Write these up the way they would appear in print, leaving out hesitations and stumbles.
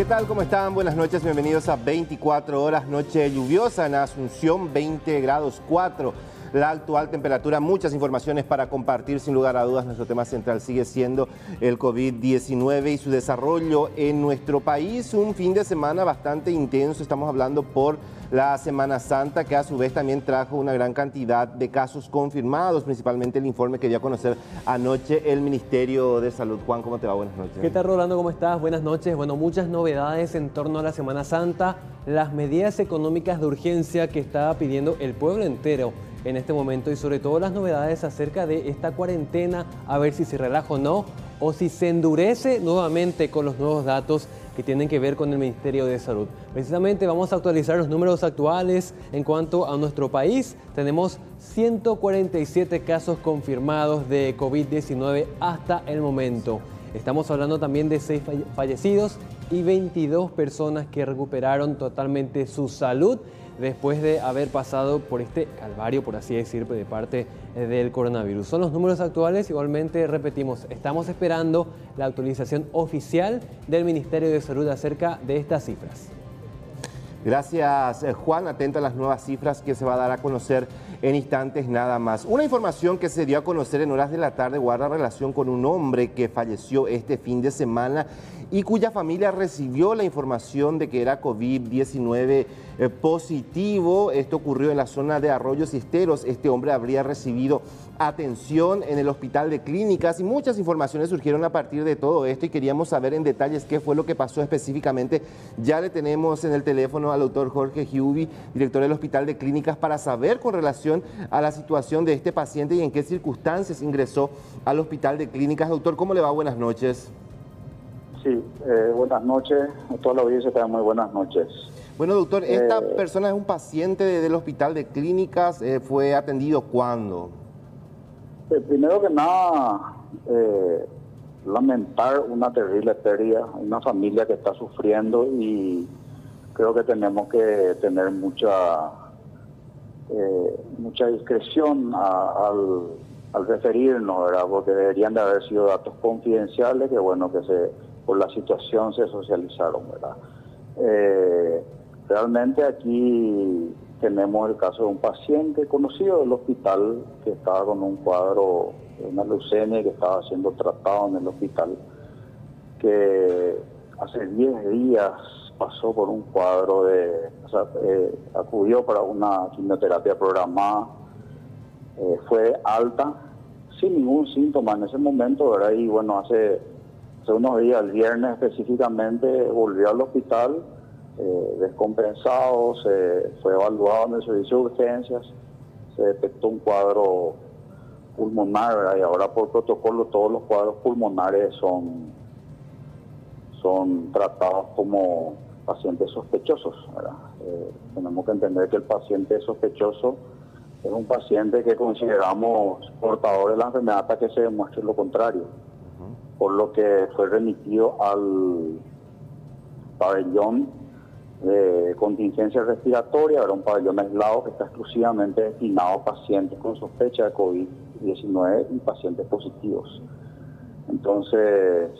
¿Qué tal? ¿Cómo están? Buenas noches, bienvenidos a 24 horas, noche lluviosa en Asunción, 20 grados 4. La actual temperatura, muchas informaciones para compartir, sin lugar a dudas. Nuestro tema central sigue siendo el COVID-19 y su desarrollo en nuestro país. Un fin de semana bastante intenso, estamos hablando por la Semana Santa, que a su vez también trajo una gran cantidad de casos confirmados, principalmente el informe que dio a conocer anoche el Ministerio de Salud. Juan, ¿cómo te va? Buenas noches. ¿Qué tal, Rolando? ¿Cómo estás? Buenas noches. Bueno, muchas novedades en torno a la Semana Santa, las medidas económicas de urgencia que está pidiendo el pueblo entero en este momento y sobre todo las novedades acerca de esta cuarentena, a ver si se relaja o no, o si se endurece nuevamente con los nuevos datos que tienen que ver con el Ministerio de Salud. Precisamente vamos a actualizar los números actuales en cuanto a nuestro país. Tenemos 147 casos confirmados de COVID-19 hasta el momento. Estamos hablando también de 6 fallecidos y 22 personas que recuperaron totalmente su salud después de haber pasado por este calvario, por así decir, de parte del coronavirus. Son los números actuales, igualmente repetimos, estamos esperando la actualización oficial del Ministerio de Salud acerca de estas cifras. Gracias, Juan. Atento a las nuevas cifras que se va a dar a conocer en instantes nada más. Una información que se dio a conocer en horas de la tarde guarda relación con un hombre que falleció este fin de semana y cuya familia recibió la información de que era COVID-19 positivo. Esto ocurrió en la zona de Arroyos y Esteros. Este hombre habría recibido atención en el Hospital de Clínicas y muchas informaciones surgieron a partir de todo esto y queríamos saber en detalles qué fue lo que pasó específicamente. Ya le tenemos en el teléfono al doctor Jorge Giubi, director del Hospital de Clínicas, para saber con relación a la situación de este paciente y en qué circunstancias ingresó al Hospital de Clínicas. Doctor, ¿cómo le va? Buenas noches. Sí, buenas noches. A toda la audiencia también muy buenas noches. Bueno, doctor, esta persona es un paciente del Hospital de Clínicas. ¿Fue atendido cuándo? Primero que nada, lamentar una terrible pérdida, una familia que está sufriendo y creo que tenemos que tener mucha discreción al referirnos, ¿verdad? Porque deberían de haber sido datos confidenciales que, bueno, que por la situación se socializaron, ¿verdad? Realmente aquí tenemos el caso de un paciente conocido del hospital que estaba con un cuadro, una leucemia, que estaba siendo tratado en el hospital, que hace 10 días pasó por un cuadro acudió para una quimioterapia programada, fue alta, sin ningún síntoma en ese momento, ¿verdad? Y bueno, hace unos días, el viernes específicamente, volvió al hospital, descompensado, se fue evaluado en el servicio de urgencias, se detectó un cuadro pulmonar, ¿verdad? Y ahora por protocolo todos los cuadros pulmonares son tratados como pacientes sospechosos, ¿verdad? Tenemos que entender que el paciente sospechoso es un paciente que consideramos portador de la enfermedad hasta que se demuestre lo contrario, por lo que fue remitido al pabellón de contingencia respiratoria, era un pabellón aislado que está exclusivamente destinado a pacientes con sospecha de COVID-19 y pacientes positivos. Entonces,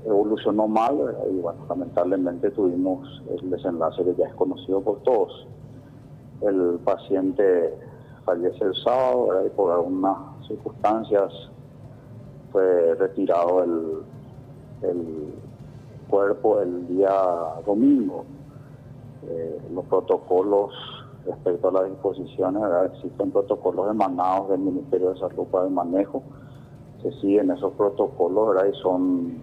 evolucionó mal y bueno, lamentablemente tuvimos el desenlace que ya es conocido por todos. El paciente fallece el sábado, ¿verdad? Y por algunas circunstancias fue retirado el cuerpo el día domingo. Los protocolos respecto a las disposiciones, ¿verdad? Existen protocolos emanados del Ministerio de Salud para el manejo, se siguen esos protocolos, ¿verdad? Y son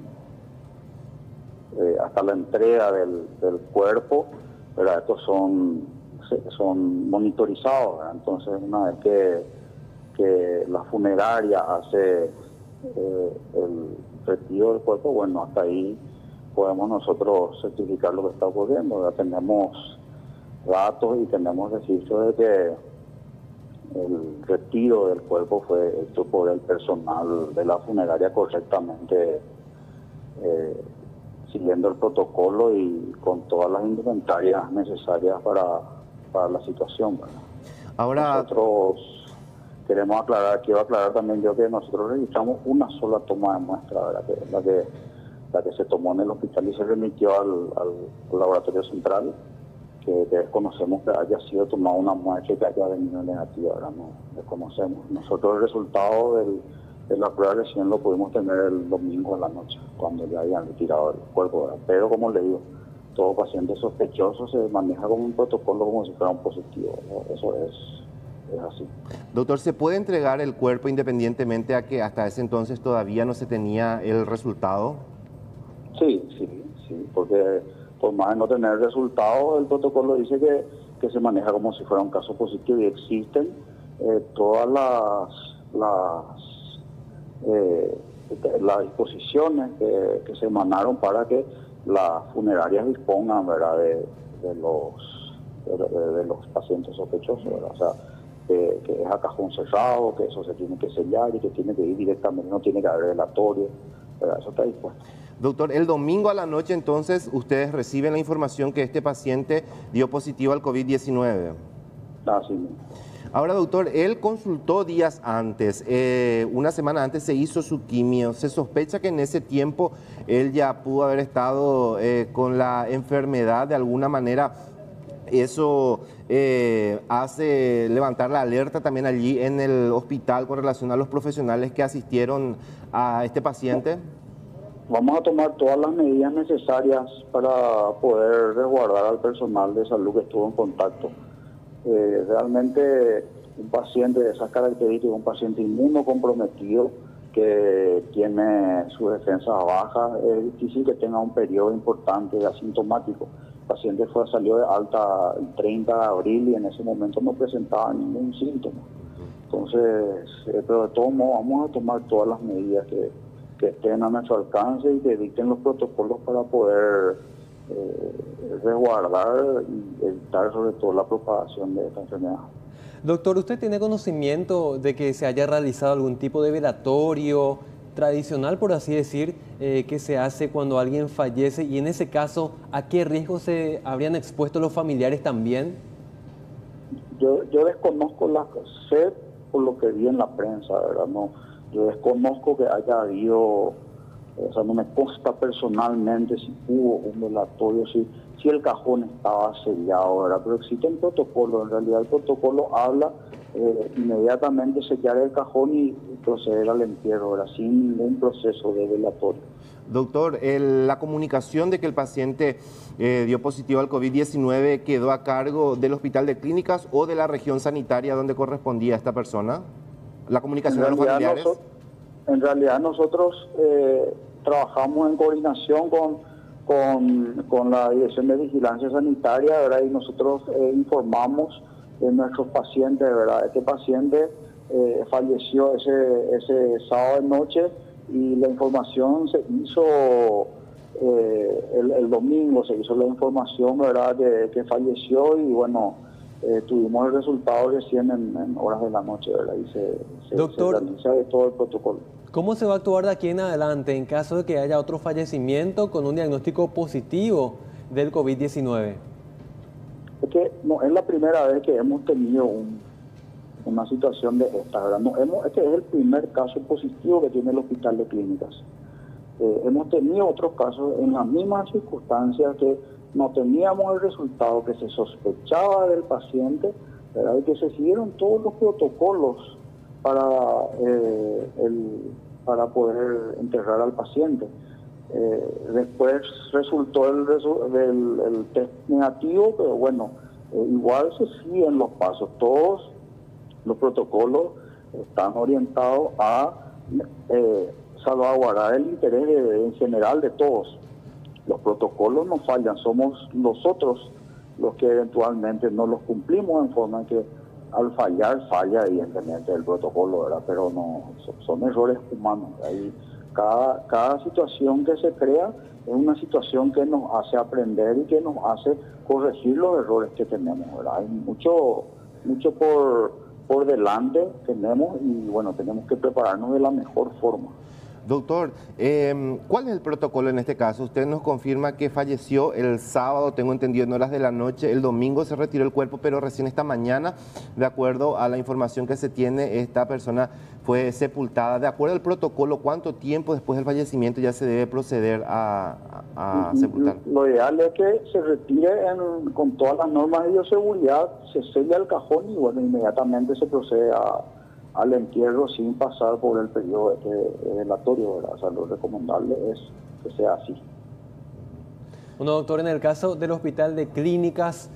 hasta la entrega del cuerpo, ¿verdad? Estos son monitorizados, ¿verdad? Entonces, una vez que la funeraria hace el retiro del cuerpo, bueno, hasta ahí podemos nosotros certificar lo que está ocurriendo, ¿verdad? Tenemos datos y tenemos registros de que el retiro del cuerpo fue hecho por el personal de la funeraria correctamente, siguiendo el protocolo y con todas las indumentarias necesarias para la situación, ¿verdad? Ahora, nosotros queremos quiero aclarar también yo que nosotros registramos una sola toma de muestra, ¿verdad? Que es la que la que se tomó en el hospital y se remitió al laboratorio central, que desconocemos que haya sido tomada una muestra y que haya venido negativa, ¿verdad? No desconocemos. Nosotros el resultado de la prueba recién lo pudimos tener el domingo en la noche, cuando ya habían retirado el cuerpo, ¿verdad? Pero como le digo, todo paciente sospechoso se maneja como un protocolo como si fuera un positivo, ¿no? Eso es así. Doctor, ¿se puede entregar el cuerpo independientemente a que hasta ese entonces todavía no se tenía el resultado? Sí, porque por más de no tener resultado, el protocolo dice que se maneja como si fuera un caso positivo y existen todas las disposiciones que se emanaron para que las funerarias dispongan, ¿verdad?, de los pacientes sospechosos, ¿verdad? O sea, que es a cajón cerrado, que eso se tiene que sellar y que tiene que ir directamente, no tiene que haber velatorio, ¿verdad? Eso está dispuesto. Doctor, el domingo a la noche entonces ustedes reciben la información que este paciente dio positivo al COVID-19. Así mismo. Ahora, doctor, él consultó días antes, una semana antes se hizo su quimio. ¿Se sospecha que en ese tiempo él ya pudo haber estado con la enfermedad de alguna manera? Eso hace levantar la alerta también allí en el hospital con relación a los profesionales que asistieron a este paciente. Vamos a tomar todas las medidas necesarias para poder resguardar al personal de salud que estuvo en contacto. Realmente un paciente de esas características, un paciente inmunocomprometido que tiene sus defensas bajas, es difícil que tenga un periodo importante de asintomático. El paciente salió de alta el 30 de abril y en ese momento no presentaba ningún síntoma. Entonces, pero de todos modos vamos a tomar todas las medidas que estén a nuestro alcance y que dicten los protocolos para poder resguardar y evitar sobre todo la propagación de esta enfermedad. Doctor, ¿usted tiene conocimiento de que se haya realizado algún tipo de velatorio tradicional, por así decir, que se hace cuando alguien fallece? Y en ese caso, ¿a qué riesgo se habrían expuesto los familiares también? Yo desconozco sé por lo que vi en la prensa, ¿verdad? No, yo desconozco que haya habido, o sea, no me consta personalmente si hubo un velatorio, si el cajón estaba sellado, ¿verdad? Pero existe un protocolo, en realidad el protocolo habla inmediatamente sellar el cajón y proceder al entierro, ¿verdad?, sin ningún proceso de velatorio. Doctor, la comunicación de que el paciente dio positivo al COVID-19 quedó a cargo del Hospital de Clínicas o de la región sanitaria donde correspondía a esta persona. La comunicación a los familiares. En realidad nosotros trabajamos en coordinación con la Dirección de Vigilancia Sanitaria, ¿verdad? Y nosotros informamos de nuestros pacientes, ¿verdad? Este paciente falleció ese sábado de noche y la información se hizo el domingo, se hizo la información, ¿verdad?, que falleció y bueno, tuvimos el resultado recién en horas de la noche, ¿verdad? Y se realiza de todo el protocolo. ¿Cómo se va a actuar de aquí en adelante en caso de que haya otro fallecimiento con un diagnóstico positivo del COVID-19? Es que no es la primera vez que hemos tenido una situación de esta, ¿verdad? Es el primer caso positivo que tiene el Hospital de Clínicas. Hemos tenido otros casos en las mismas circunstancias que no teníamos el resultado, que se sospechaba del paciente, ¿verdad?, y que se siguieron todos los protocolos para poder enterrar al paciente. Después resultó el test negativo, pero bueno, igual se siguen los pasos. Todos los protocolos están orientados a salvaguardar el interés en general de todos. Los protocolos no fallan, somos nosotros los que eventualmente no los cumplimos, en forma que al fallar falla evidentemente el protocolo, ¿verdad? Pero no, son errores humanos. Ahí cada situación que se crea es una situación que nos hace aprender y que nos hace corregir los errores que tenemos, ¿verdad? Hay mucho por delante tenemos y bueno, tenemos que prepararnos de la mejor forma. Doctor, ¿cuál es el protocolo en este caso? Usted nos confirma que falleció el sábado, tengo entendido, en horas de la noche. El domingo se retiró el cuerpo, pero recién esta mañana, de acuerdo a la información que se tiene, esta persona fue sepultada. De acuerdo al protocolo, ¿cuánto tiempo después del fallecimiento ya se debe proceder a sepultar? Lo ideal es que se retire con todas las normas de bioseguridad, se sella el cajón y bueno, inmediatamente se procede al entierro sin pasar por el periodo velatorio, ¿verdad? O sea, lo recomendable es que sea así. Bueno, doctor, en el caso del Hospital de Clínicas,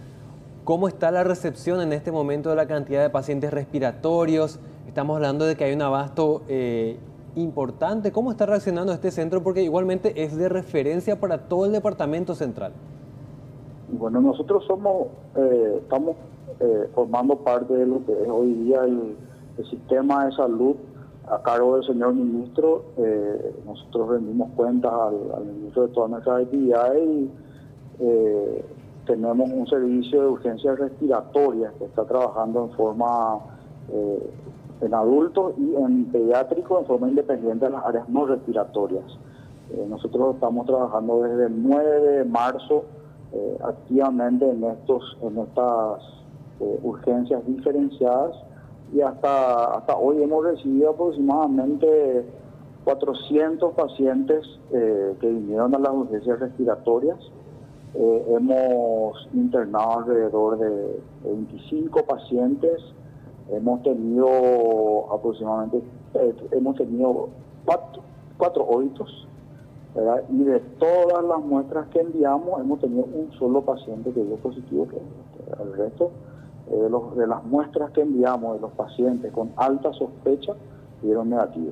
¿cómo está la recepción en este momento de la cantidad de pacientes respiratorios? Estamos hablando de que hay un abasto importante. ¿Cómo está reaccionando este centro? Porque igualmente es de referencia para todo el departamento central. Bueno, nosotros estamos formando parte de lo que es hoy día el sistema de salud a cargo del señor ministro. Nosotros rendimos cuentas al ministro de todas nuestras actividades y tenemos un servicio de urgencias respiratorias que está trabajando en forma en adultos y en pediátricos en forma independiente en las áreas no respiratorias. Nosotros estamos trabajando desde el 9 de marzo activamente en estas urgencias diferenciadas y hasta hoy hemos recibido aproximadamente 400 pacientes que vinieron a las urgencias respiratorias. Hemos internado alrededor de 25 pacientes. Hemos tenido aproximadamente cuatro óbitos, ¿verdad? Y de todas las muestras que enviamos hemos tenido un solo paciente que dio positivo. El resto de las muestras que enviamos de los pacientes con alta sospecha dieron negativo.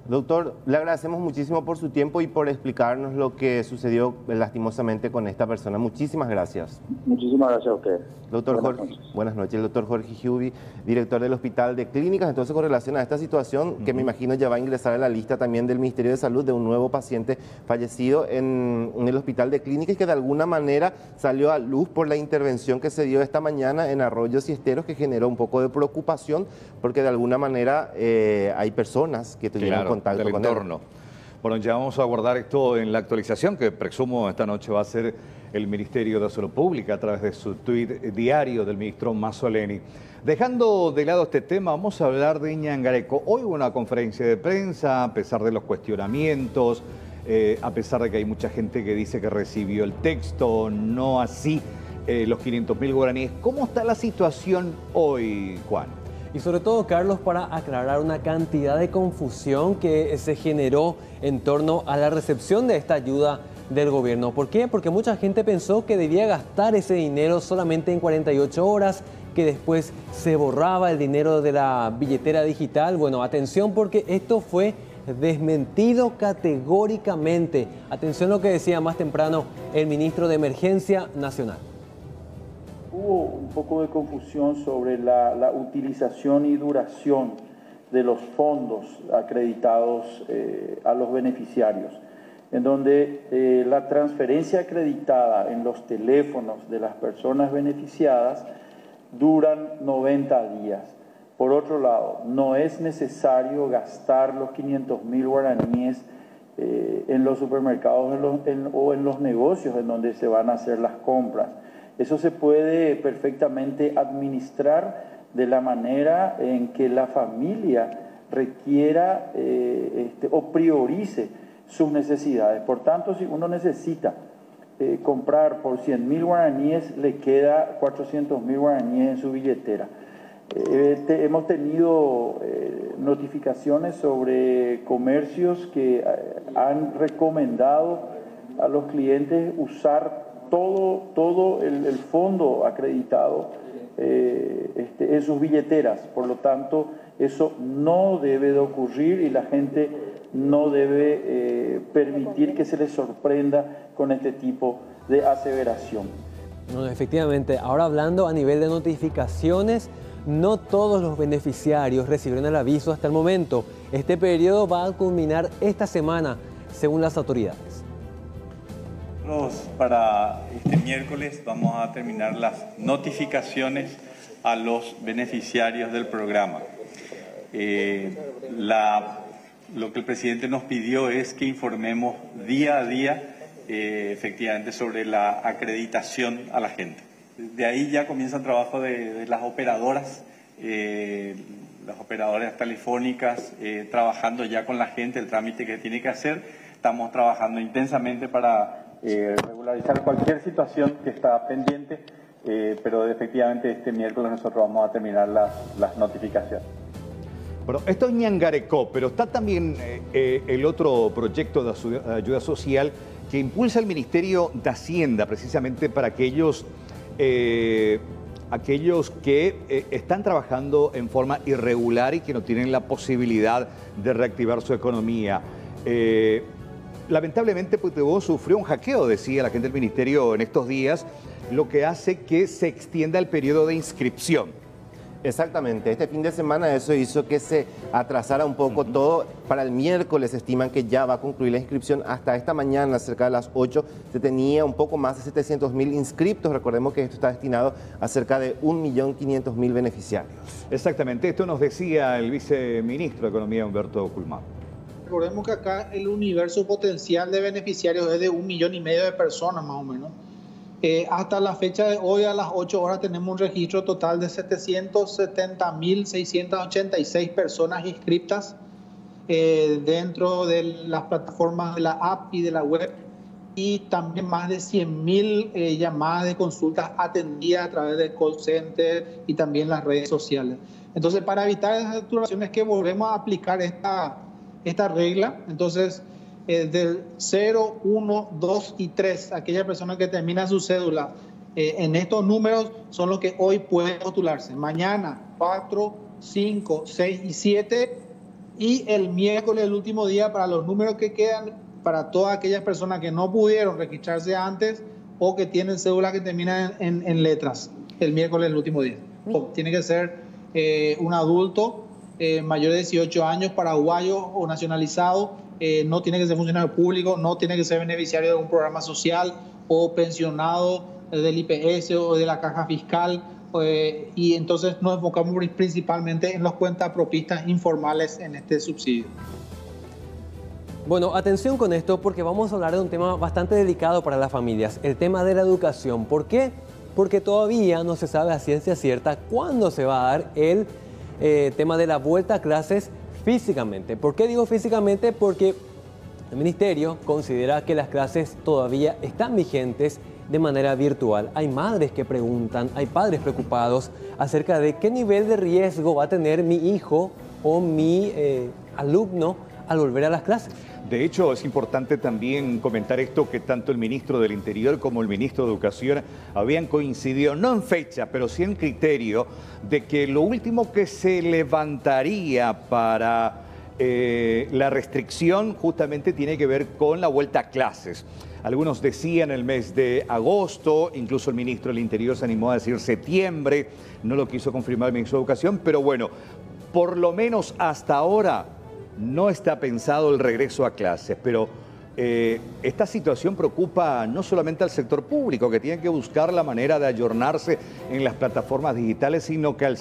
Doctor, le agradecemos muchísimo por su tiempo y por explicarnos lo que sucedió lastimosamente con esta persona. Muchísimas gracias. Muchísimas gracias a usted. Doctor buenas noches. El doctor Jorge Giubi, director del Hospital de Clínicas. Entonces, con relación a esta situación, que me imagino ya va a ingresar a la lista también del Ministerio de Salud de un nuevo paciente fallecido en el Hospital de Clínicas y que de alguna manera salió a luz por la intervención que se dio esta mañana en Arroyos y Esteros, que generó un poco de preocupación porque de alguna manera hay personas que tuvieron contacto del con entorno. él. Bueno, ya vamos a guardar esto en la actualización que presumo esta noche va a ser el Ministerio de Salud Pública a través de su tuit diario del ministro Mazzoleni. Dejando de lado este tema, vamos a hablar de Ñangareco. Hoy hubo una conferencia de prensa, a pesar de los cuestionamientos, a pesar de que hay mucha gente que dice que recibió el texto, no así los 500.000 guaraníes. ¿Cómo está la situación hoy, Juan? Y sobre todo, Carlos, para aclarar una cantidad de confusión que se generó en torno a la recepción de esta ayuda del gobierno. ¿Por qué? Porque mucha gente pensó que debía gastar ese dinero solamente en 48 horas, que después se borraba el dinero de la billetera digital. Bueno, atención, porque esto fue desmentido categóricamente. Atención a lo que decía más temprano el ministro de Emergencia Nacional. Hubo un poco de confusión sobre la utilización y duración de los fondos acreditados a los beneficiarios, en donde la transferencia acreditada en los teléfonos de las personas beneficiadas duran 90 días. Por otro lado, no es necesario gastar los 500.000 guaraníes en los supermercados o en los negocios en donde se van a hacer las compras. Eso se puede perfectamente administrar de la manera en que la familia requiera o priorice sus necesidades. Por tanto, si uno necesita comprar por 100.000 guaraníes, le queda 400.000 guaraníes en su billetera. Hemos tenido notificaciones sobre comercios que han recomendado a los clientes usar todo el fondo acreditado en sus billeteras. Por lo tanto, eso no debe de ocurrir y la gente no debe permitir que se les sorprenda con este tipo de aseveración. No, efectivamente, ahora hablando a nivel de notificaciones, no todos los beneficiarios recibieron el aviso hasta el momento. Este periodo va a culminar esta semana, según las autoridades. Para este miércoles vamos a terminar las notificaciones a los beneficiarios del programa. lo que el presidente nos pidió es que informemos día a día efectivamente sobre la acreditación a la gente. De ahí ya comienza el trabajo de las operadoras telefónicas, trabajando ya con la gente, el trámite que tiene que hacer. Estamos trabajando intensamente para regularizar cualquier situación que está pendiente, pero efectivamente este miércoles nosotros vamos a terminar las notificaciones. Bueno, esto es Ñangarecó, pero está también el otro proyecto de ayuda social que impulsa el Ministerio de Hacienda, precisamente para aquellos que están trabajando en forma irregular y que no tienen la posibilidad de reactivar su economía. Lamentablemente, Putevo sufrió un hackeo, decía la gente del Ministerio en estos días, lo que hace que se extienda el periodo de inscripción. Exactamente, este fin de semana eso hizo que se atrasara un poco todo. Para el miércoles estiman que ya va a concluir la inscripción. Hasta esta mañana, cerca de las 8, se tenía un poco más de 700.000 inscriptos. Recordemos que esto está destinado a cerca de 1.500.000 beneficiarios. Exactamente, esto nos decía el viceministro de Economía, Humberto Culmán. Recordemos que acá el universo potencial de beneficiarios es de 1,5 millones de personas más o menos. Hasta la fecha de hoy, a las 8 horas, tenemos un registro total de 770.686 personas inscritas dentro de las plataformas de la app y de la web, y también más de 100.000 llamadas de consultas atendidas a través de call center y también las redes sociales. Entonces, para evitar esas saturaciones, que volvemos a aplicar esta regla. Entonces, del 0, 1, 2 y 3, aquella persona que termina su cédula en estos números son los que hoy pueden postularse. Mañana 4, 5, 6 y 7, y el miércoles, el último día, para los números que quedan, para todas aquellas personas que no pudieron registrarse antes o que tienen cédula que termina en letras. El miércoles, el último día. Tiene que ser un adulto mayor de 18 años, paraguayo o nacionalizado. No tiene que ser funcionario público, no tiene que ser beneficiario de un programa social o pensionado del IPS o de la caja fiscal. Y entonces nos enfocamos principalmente en los cuentapropistas informales en este subsidio. Bueno, atención con esto, porque vamos a hablar de un tema bastante delicado para las familias, el tema de la educación. ¿Por qué? Porque todavía no se sabe a ciencia cierta cuándo se va a dar el tema de la vuelta a clases físicamente. ¿Por qué digo físicamente? Porque el Ministerio considera que las clases todavía están vigentes de manera virtual. Hay madres que preguntan, hay padres preocupados acerca de qué nivel de riesgo va a tener mi hijo o mi alumno al volver a las clases. De hecho, es importante también comentar esto, que tanto el ministro del Interior como el ministro de Educación habían coincidido, no en fecha, pero sí en criterio, de que lo último que se levantaría para la restricción justamente tiene que ver con la vuelta a clases. Algunos decían el mes de agosto, incluso el ministro del Interior se animó a decir septiembre, no lo quiso confirmar el ministro de Educación, pero bueno, por lo menos hasta ahora no está pensado el regreso a clases, pero esta situación preocupa no solamente al sector público, que tiene que buscar la manera de ayornarse en las plataformas digitales, sino que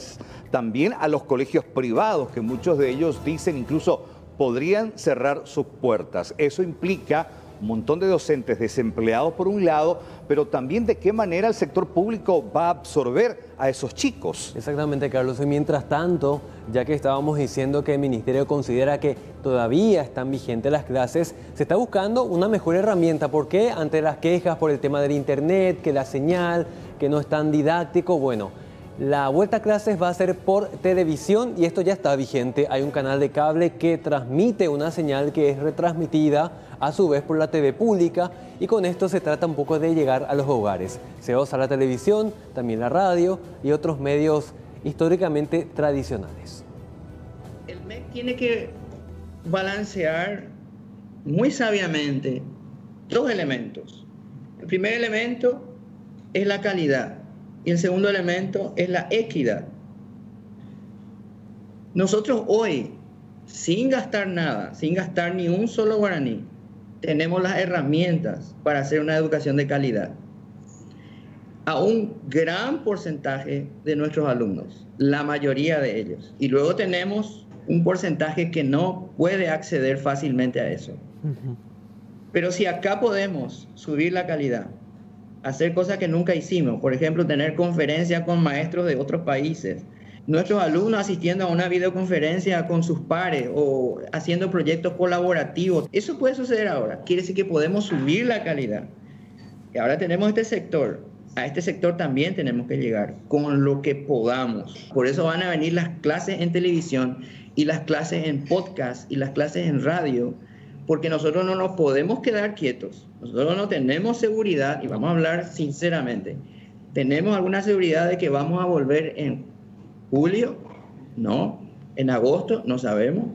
también a los colegios privados, que muchos de ellos dicen incluso podrían cerrar sus puertas. Eso implica un montón de docentes desempleados por un lado, pero también de qué manera el sector público va a absorber a esos chicos. Exactamente, Carlos. Y mientras tanto, ya que estábamos diciendo que el Ministerio considera que todavía están vigentes las clases, se está buscando una mejor herramienta. ¿Por qué? Ante las quejas por el tema del internet, que la señal, que no es tan didáctico. Bueno, la vuelta a clases va a ser por televisión y esto ya está vigente. Hay un canal de cable que transmite una señal que es retransmitida a su vez por la TV pública, y con esto se trata un poco de llegar a los hogares. Se usa la televisión, también la radio y otros medios históricamente tradicionales. El MEC tiene que balancear muy sabiamente dos elementos. El primer elemento es la calidad y el segundo elemento es la equidad. Nosotros hoy, sin gastar nada, sin gastar ni un solo guaraní, tenemos las herramientas para hacer una educación de calidad a un gran porcentaje de nuestros alumnos, la mayoría de ellos. Y luego tenemos un porcentaje que no puede acceder fácilmente a eso. Pero si acá podemos subir la calidad, hacer cosas que nunca hicimos, por ejemplo, tener conferencias con maestros de otros países, nuestros alumnos asistiendo a una videoconferencia con sus pares o haciendo proyectos colaborativos, eso puede suceder ahora. Quiere decir que podemos subir la calidad. Y ahora tenemos este sector. A este sector también tenemos que llegar con lo que podamos. Por eso van a venir las clases en televisión y las clases en podcast y las clases en radio, porque nosotros no nos podemos quedar quietos. Nosotros no tenemos seguridad, y vamos a hablar sinceramente. ¿Tenemos alguna seguridad de que vamos a volver en julio? No. ¿En agosto? No sabemos.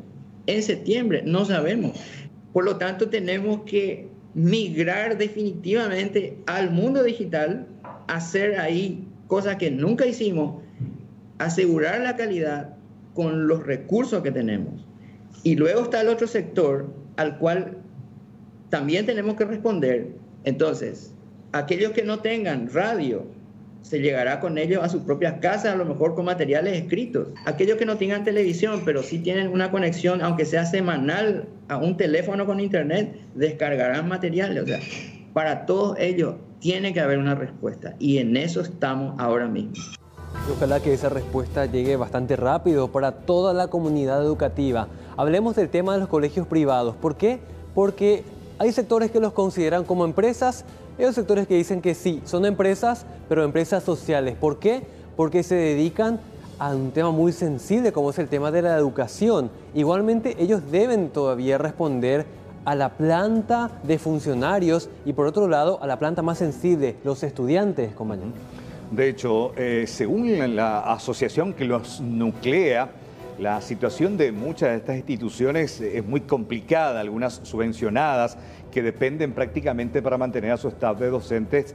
¿En septiembre? No sabemos. Por lo tanto, tenemos que migrar definitivamente al mundo digital, hacer ahí cosas que nunca hicimos, asegurar la calidad con los recursos que tenemos. Y luego está el otro sector al cual también tenemos que responder. Entonces, aquellos que no tengan radio, se llegará con ellos a sus propias casas, a lo mejor con materiales escritos. Aquellos que no tengan televisión, pero sí tienen una conexión, aunque sea semanal, a un teléfono con internet, descargarán materiales. O sea, para todos ellos tiene que haber una respuesta, y en eso estamos ahora mismo. Ojalá que esa respuesta llegue bastante rápido para toda la comunidad educativa. Hablemos del tema de los colegios privados. ¿Por qué? Porque hay sectores que los consideran como empresas, hay sectores que dicen que sí, son empresas, pero empresas sociales. ¿Por qué? Porque se dedican a un tema muy sensible como es el tema de la educación. Igualmente ellos deben todavía responder a la planta de funcionarios y por otro lado a la planta más sensible, los estudiantes, compañeros. De hecho, según la asociación que los nuclea, la situación de muchas de estas instituciones es muy complicada, algunas subvencionadas que dependen prácticamente para mantener a su staff de docentes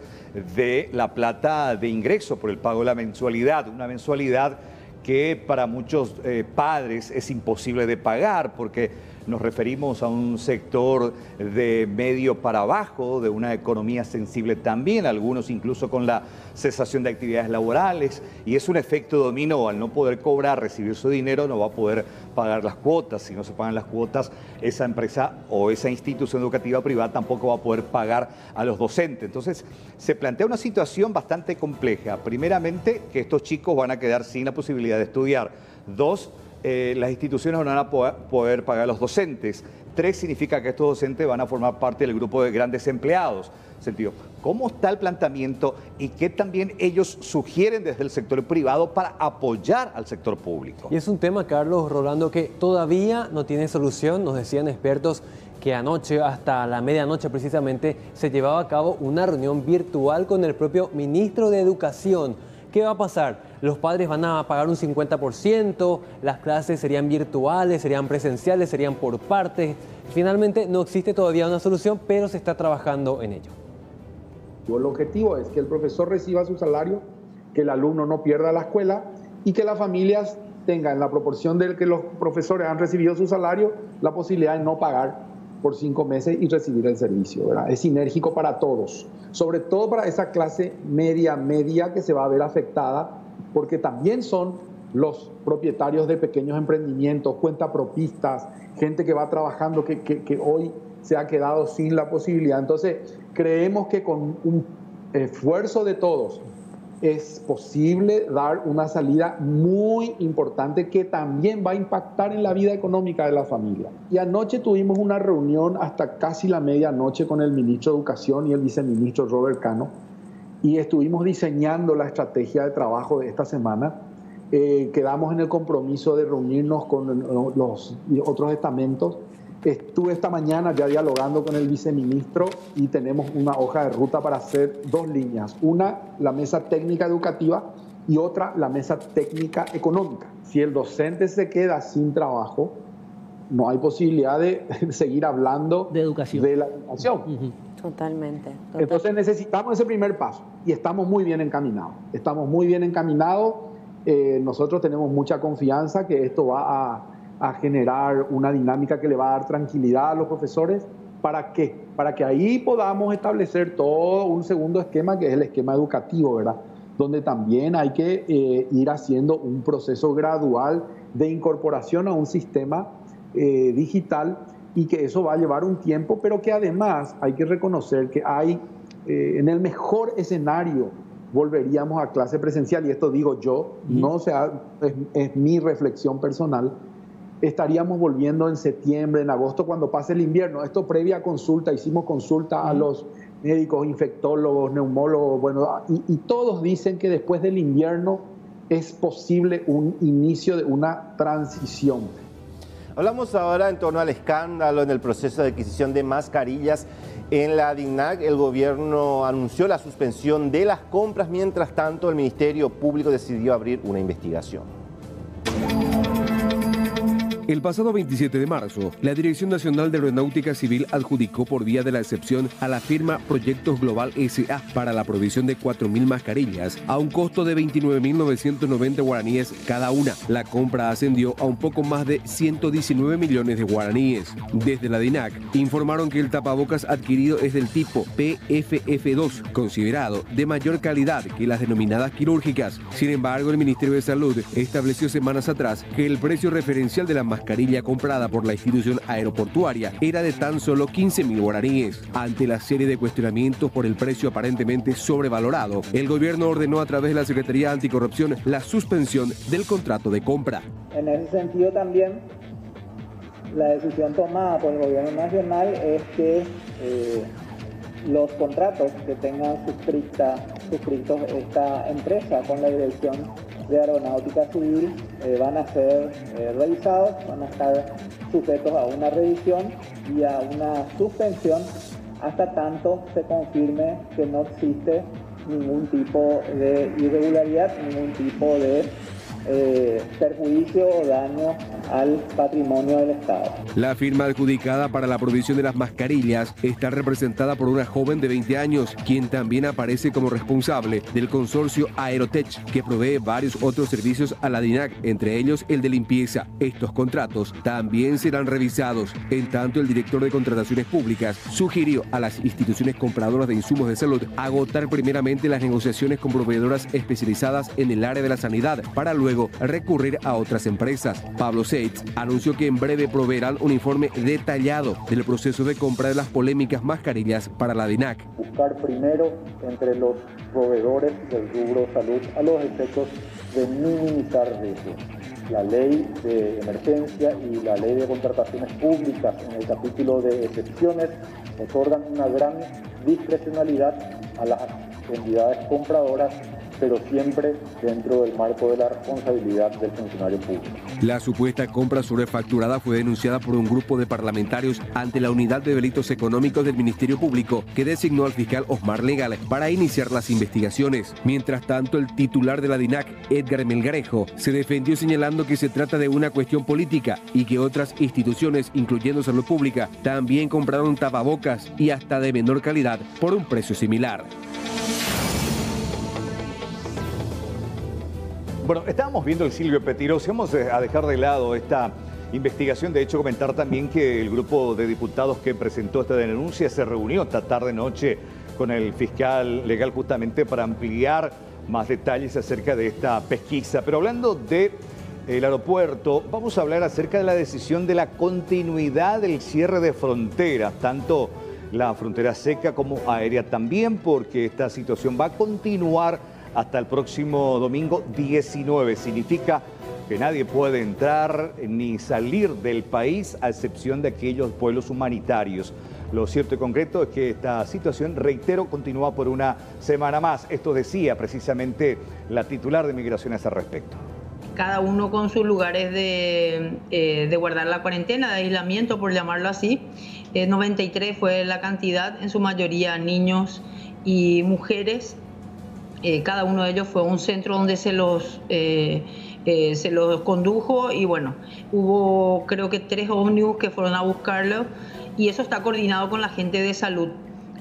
de la plata de ingreso por el pago de la mensualidad, una mensualidad que para muchos padres es imposible de pagar porque nos referimos a un sector de medio para abajo, de una economía sensible también, algunos incluso con la cesación de actividades laborales, y es un efecto dominó. Al no poder cobrar, recibir su dinero, no va a poder pagar las cuotas. Si no se pagan las cuotas, esa empresa o esa institución educativa privada tampoco va a poder pagar a los docentes. Entonces, se plantea una situación bastante compleja. Primeramente, que estos chicos van a quedar sin la posibilidad de estudiar. Dos, las instituciones no van a poder pagar a los docentes. Tres, significa que estos docentes van a formar parte del grupo de grandes empleados. Sentido, ¿cómo está el planteamiento y qué también ellos sugieren desde el sector privado para apoyar al sector público? Y es un tema, Carlos, Rolando, que todavía no tiene solución. Nos decían expertos que anoche, hasta la medianoche precisamente, se llevaba a cabo una reunión virtual con el propio ministro de Educación. ¿Qué va a pasar? Los padres van a pagar un 50%, las clases serían virtuales, serían presenciales, serían por partes. Finalmente no existe todavía una solución, pero se está trabajando en ello. El objetivo es que el profesor reciba su salario, que el alumno no pierda la escuela y que las familias tengan, en la proporción de que los profesores han recibido su salario, la posibilidad de no pagar por 5 meses y recibir el servicio, ¿verdad? Es sinérgico para todos, sobre todo para esa clase media que se va a ver afectada, porque también son los propietarios de pequeños emprendimientos, cuentapropistas, gente que va trabajando que hoy se ha quedado sin la posibilidad. Entonces, creemos que con un esfuerzo de todos es posible dar una salida muy importante que también va a impactar en la vida económica de la familia. Y anoche tuvimos una reunión hasta casi la medianoche con el ministro de Educación y el viceministro Robert Cano, y estuvimos diseñando la estrategia de trabajo de esta semana. Quedamos en el compromiso de reunirnos con los otros estamentos. Estuve esta mañana ya dialogando con el viceministro y tenemos una hoja de ruta para hacer 2 líneas. Una, la mesa técnica educativa, y otra, la mesa técnica económica. Si el docente se queda sin trabajo, no hay posibilidad de seguir hablando de educación. De la educación. Totalmente. Entonces necesitamos ese primer paso y estamos muy bien encaminados. Estamos muy bien encaminados. Nosotros tenemos mucha confianza que esto va a generar una dinámica que le va a dar tranquilidad a los profesores. ¿Para qué? Para que ahí podamos establecer todo un segundo esquema, que es el esquema educativo, ¿verdad? donde también hay que ir haciendo un proceso gradual de incorporación a un sistema digital, y que eso va a llevar un tiempo, pero que además hay que reconocer que hay, en el mejor escenario, volveríamos a clase presencial, y esto digo yo, no es mi reflexión personal, estaríamos volviendo en septiembre, en agosto, cuando pase el invierno. Esto previa consulta, hicimos consulta a los médicos, infectólogos, neumólogos, bueno, y todos dicen que después del invierno es posible un inicio de una transición. Hablamos ahora en torno al escándalo en el proceso de adquisición de mascarillas en la DINAC. El gobierno anunció la suspensión de las compras. Mientras tanto, el Ministerio Público decidió abrir una investigación. El pasado 27 de marzo, la Dirección Nacional de Aeronáutica Civil adjudicó por vía de la excepción a la firma Proyectos Global S.A. para la provisión de 4.000 mascarillas a un costo de 29.990 guaraníes cada una. La compra ascendió a un poco más de 119 millones de guaraníes. Desde la DINAC informaron que el tapabocas adquirido es del tipo PFF2, considerado de mayor calidad que las denominadas quirúrgicas. Sin embargo, el Ministerio de Salud estableció semanas atrás que el precio referencial de la mascarilla comprada por la institución aeroportuaria era de tan solo 15.000 guaraníes. Ante la serie de cuestionamientos por el precio aparentemente sobrevalorado, el gobierno ordenó a través de la Secretaría Anticorrupción la suspensión del contrato de compra. En ese sentido también, la decisión tomada por el gobierno nacional es que los contratos que tengan suscritos esta empresa con la Dirección de Aeronáutica Civil van a ser revisados, van a estar sujetos a una revisión y a una suspensión hasta tanto se confirme que no existe ningún tipo de irregularidad, ningún tipo de perjuicio o daño al patrimonio del Estado. La firma adjudicada para la provisión de las mascarillas está representada por una joven de 20 años, quien también aparece como responsable del consorcio Aerotech, que provee varios otros servicios a la DINAC, entre ellos el de limpieza. Estos contratos también serán revisados. En tanto, el director de Contrataciones Públicas sugirió a las instituciones compradoras de insumos de salud agotar primeramente las negociaciones con proveedoras especializadas en el área de la sanidad, para luego recurrir a otras empresas. Pablo Seitz anunció que en breve proveerán un informe detallado del proceso de compra de las polémicas mascarillas para la DINAC. Buscar primero entre los proveedores del rubro salud a los efectos de minimizar riesgos. La ley de emergencia y la ley de contrataciones públicas en el capítulo de excepciones otorgan una gran discrecionalidad a las entidades compradoras, pero siempre dentro del marco de la responsabilidad del funcionario público. La supuesta compra sobrefacturada fue denunciada por un grupo de parlamentarios ante la Unidad de Delitos Económicos del Ministerio Público, que designó al fiscal Osmar Legal para iniciar las investigaciones. Mientras tanto, el titular de la DINAC, Edgar Melgarejo, se defendió señalando que se trata de una cuestión política y que otras instituciones, incluyendo Salud Pública, también compraron tapabocas y hasta de menor calidad por un precio similar. Bueno, estábamos viendo el Silvio Pettirossi. Vamos a dejar de lado esta investigación. De hecho, comentar también que el grupo de diputados que presentó esta denuncia se reunió esta tarde-noche con el fiscal legal justamente para ampliar más detalles acerca de esta pesquisa. Pero hablando del aeropuerto, vamos a hablar acerca de la decisión de la continuidad del cierre de fronteras, tanto la frontera seca como aérea también, porque esta situación va a continuar hasta el próximo domingo 19. Significa que nadie puede entrar ni salir del país a excepción de aquellos vuelos humanitarios. Lo cierto y concreto es que esta situación, reitero, continúa por una semana más. Esto decía precisamente la titular de Migraciones al respecto. Cada uno con sus lugares de guardar la cuarentena, de aislamiento, por llamarlo así. 93 fue la cantidad, en su mayoría niños y mujeres. Cada uno de ellos fue un centro donde se los condujo y bueno, hubo creo que 3 ómnibus que fueron a buscarlo y eso está coordinado con la gente de salud.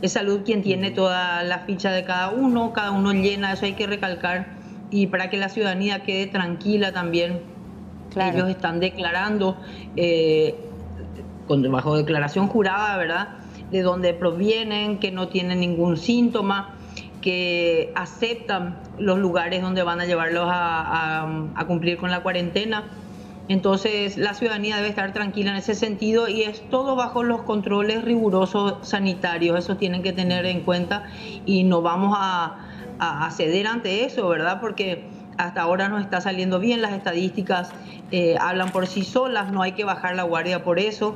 Es salud quien tiene toda la ficha de cada uno llena, eso hay que recalcar, y para que la ciudadanía quede tranquila también, claro. Ellos están declarando bajo declaración jurada, ¿verdad?, de dónde provienen, que no tienen ningún síntoma, que aceptan los lugares donde van a llevarlos a cumplir con la cuarentena. Entonces la ciudadanía debe estar tranquila en ese sentido y es todo bajo los controles rigurosos sanitarios. Eso tienen que tener en cuenta y no vamos a ceder ante eso, ¿verdad? Porque hasta ahora nos está saliendo bien, las estadísticas hablan por sí solas, no hay que bajar la guardia por eso.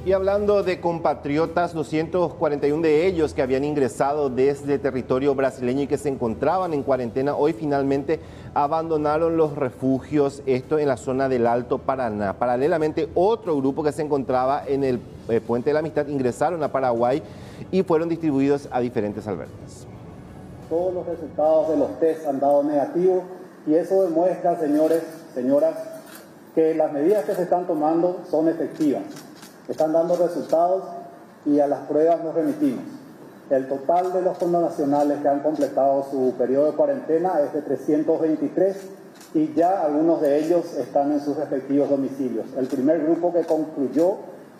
Y hablando de compatriotas, 241 de ellos que habían ingresado desde territorio brasileño y que se encontraban en cuarentena, hoy finalmente abandonaron los refugios, esto en la zona del Alto Paraná. Paralelamente, otro grupo que se encontraba en el Puente de la Amistad ingresaron a Paraguay y fueron distribuidos a diferentes albergues. Todos los resultados de los test han dado negativos y eso demuestra, señores, señoras, que las medidas que se están tomando son efectivas. Están dando resultados y a las pruebas nos remitimos. El total de los connacionales que han completado su periodo de cuarentena es de 323 y ya algunos de ellos están en sus respectivos domicilios. El primer grupo que concluyó,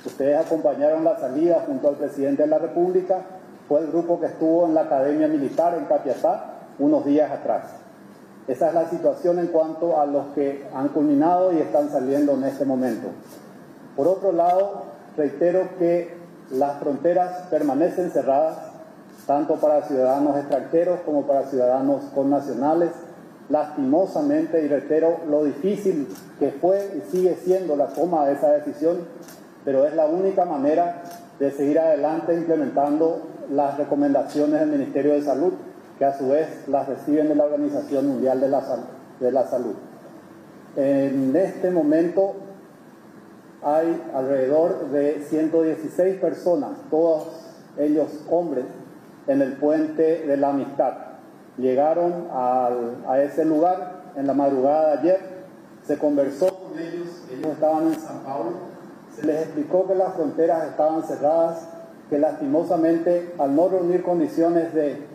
ustedes acompañaron la salida junto al presidente de la República, fue el grupo que estuvo en la Academia Militar en Capiatá unos días atrás. Esa es la situación en cuanto a los que han culminado y están saliendo en este momento. Por otro lado, reitero que las fronteras permanecen cerradas, tanto para ciudadanos extranjeros como para ciudadanos connacionales. Lastimosamente, y reitero lo difícil que fue y sigue siendo la toma de esa decisión, pero es la única manera de seguir adelante implementando las recomendaciones del Ministerio de Salud, que a su vez las reciben de la Organización Mundial de la Salud. En este momento hay alrededor de 116 personas, todos ellos hombres, en el Puente de la Amistad. Llegaron a ese lugar en la madrugada de ayer, se conversó con ellos estaban en San Pablo, se les explicó que las fronteras estaban cerradas, que lastimosamente al no reunir condiciones de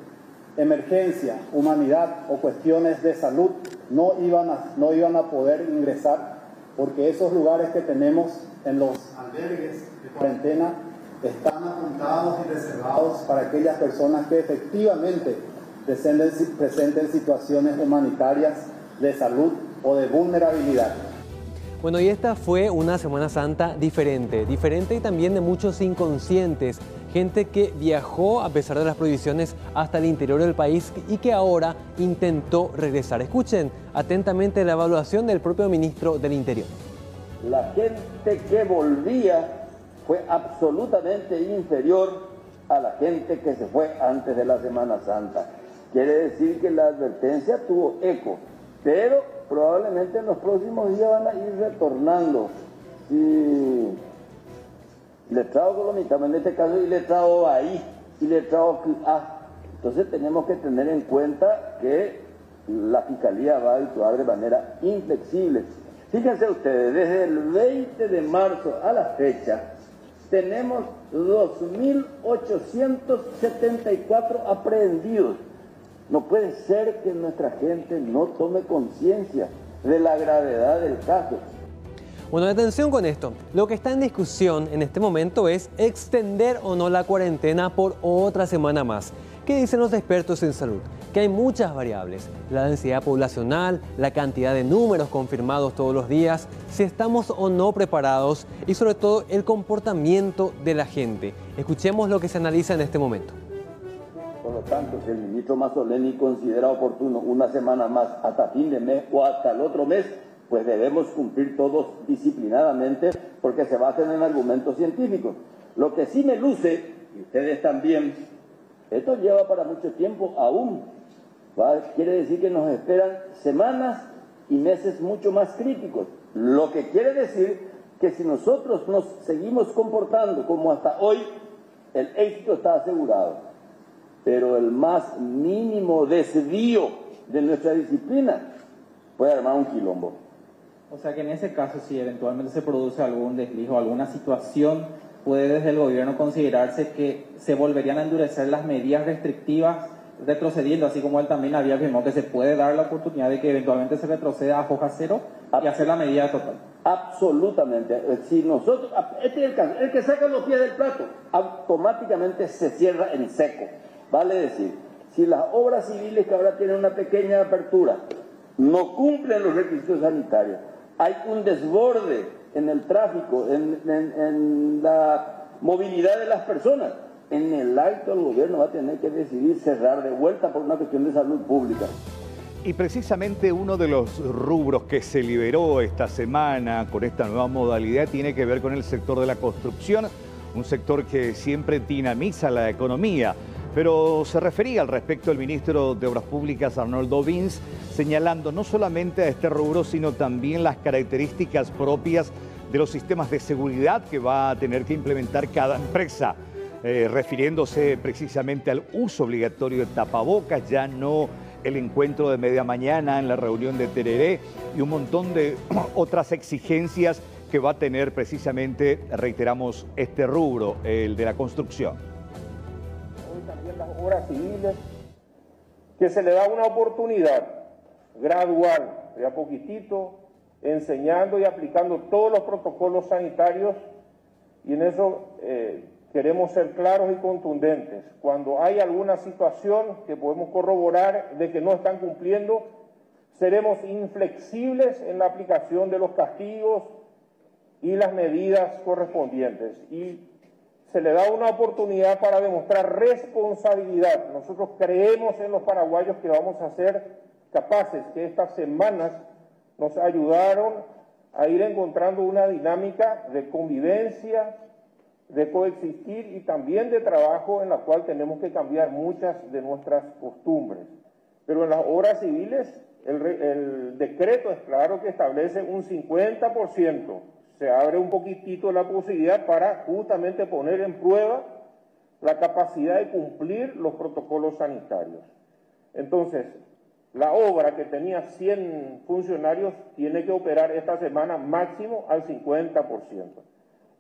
emergencia, humanidad o cuestiones de salud, no iban a poder ingresar, porque esos lugares que tenemos en los albergues de cuarentena están apuntados y reservados para aquellas personas que efectivamente presenten situaciones humanitarias de salud o de vulnerabilidad. Bueno, y esta fue una Semana Santa diferente y también de muchos inconscientes, gente que viajó a pesar de las prohibiciones hasta el interior del país y que ahora intentó regresar. Escuchen atentamente la evaluación del propio ministro del Interior. La gente que volvía fue absolutamente inferior a la gente que se fue antes de la Semana Santa. Quiere decir que la advertencia tuvo eco, pero probablemente en los próximos días van a ir retornando. Y letrado colomicano, en este caso, y letrado ahí, y letrado A. Entonces tenemos que tener en cuenta que la Fiscalía va a actuar de manera inflexible. Fíjense ustedes, desde el 20 de marzo a la fecha, tenemos 2.874 aprehendidos. No puede ser que nuestra gente no tome conciencia de la gravedad del caso. Bueno, atención con esto. Lo que está en discusión en este momento es extender o no la cuarentena por otra semana más. ¿Qué dicen los expertos en salud? Que hay muchas variables. La densidad poblacional, la cantidad de números confirmados todos los días, si estamos o no preparados y sobre todo el comportamiento de la gente. Escuchemos lo que se analiza en este momento. Por lo tanto, si el ministro Mazzoleni considera oportuno una semana más hasta fin de mes o hasta el otro mes, pues debemos cumplir todos disciplinadamente porque se basan en argumentos científicos. Lo que sí me luce, y ustedes también, esto lleva para mucho tiempo aún. Quiere decir que nos esperan semanas y meses mucho más críticos. Lo que quiere decir que si nosotros nos seguimos comportando como hasta hoy, el éxito está asegurado. Pero el más mínimo desvío de nuestra disciplina puede armar un quilombo. O sea que en ese caso, si eventualmente se produce algún desliz o alguna situación, puede desde el gobierno considerarse que se volverían a endurecer las medidas restrictivas, retrocediendo, así como él también había afirmado que se puede dar la oportunidad de que eventualmente se retroceda a foja cero y hacer la medida total. Absolutamente. Si nosotros, este es el caso, el que saca los pies del plato, automáticamente se cierra en seco. Vale decir, Si las obras civiles que ahora tienen una pequeña apertura no cumplen los requisitos sanitarios, hay un desborde en el tráfico, en la movilidad de las personas, en el acto el gobierno va a tener que decidir cerrar de vuelta por una cuestión de salud pública. Y precisamente uno de los rubros que se liberó esta semana con esta nueva modalidad tiene que ver con el sector de la construcción, un sector que siempre dinamiza la economía. Pero se refería al respecto el ministro de Obras Públicas, Arnoldo Vins, señalando no solamente a este rubro, sino también las características propias de los sistemas de seguridad que va a tener que implementar cada empresa, refiriéndose precisamente al uso obligatorio de tapabocas, ya no el encuentro de media mañana en la reunión de Tereré y un montón de otras exigencias que va a tener precisamente, reiteramos, este rubro, el de la construcción. Hoy también las obras civiles, que se le da una oportunidad gradual, de a poquitito, enseñando y aplicando todos los protocolos sanitarios, y en eso queremos ser claros y contundentes. Cuando hay alguna situación que podemos corroborar de que no están cumpliendo, seremos inflexibles en la aplicación de los castigos y las medidas correspondientes. Y se le da una oportunidad para demostrar responsabilidad. Nosotros creemos en los paraguayos que vamos a ser capaces, que estas semanas nos ayudaron a ir encontrando una dinámica de convivencia, de coexistir y también de trabajo en la cual tenemos que cambiar muchas de nuestras costumbres. Pero en las obras civiles el decreto es claro que establece un 50%. Se abre un poquitito la posibilidad para justamente poner en prueba la capacidad de cumplir los protocolos sanitarios. Entonces, la obra que tenía 100 funcionarios tiene que operar esta semana máximo al 50%.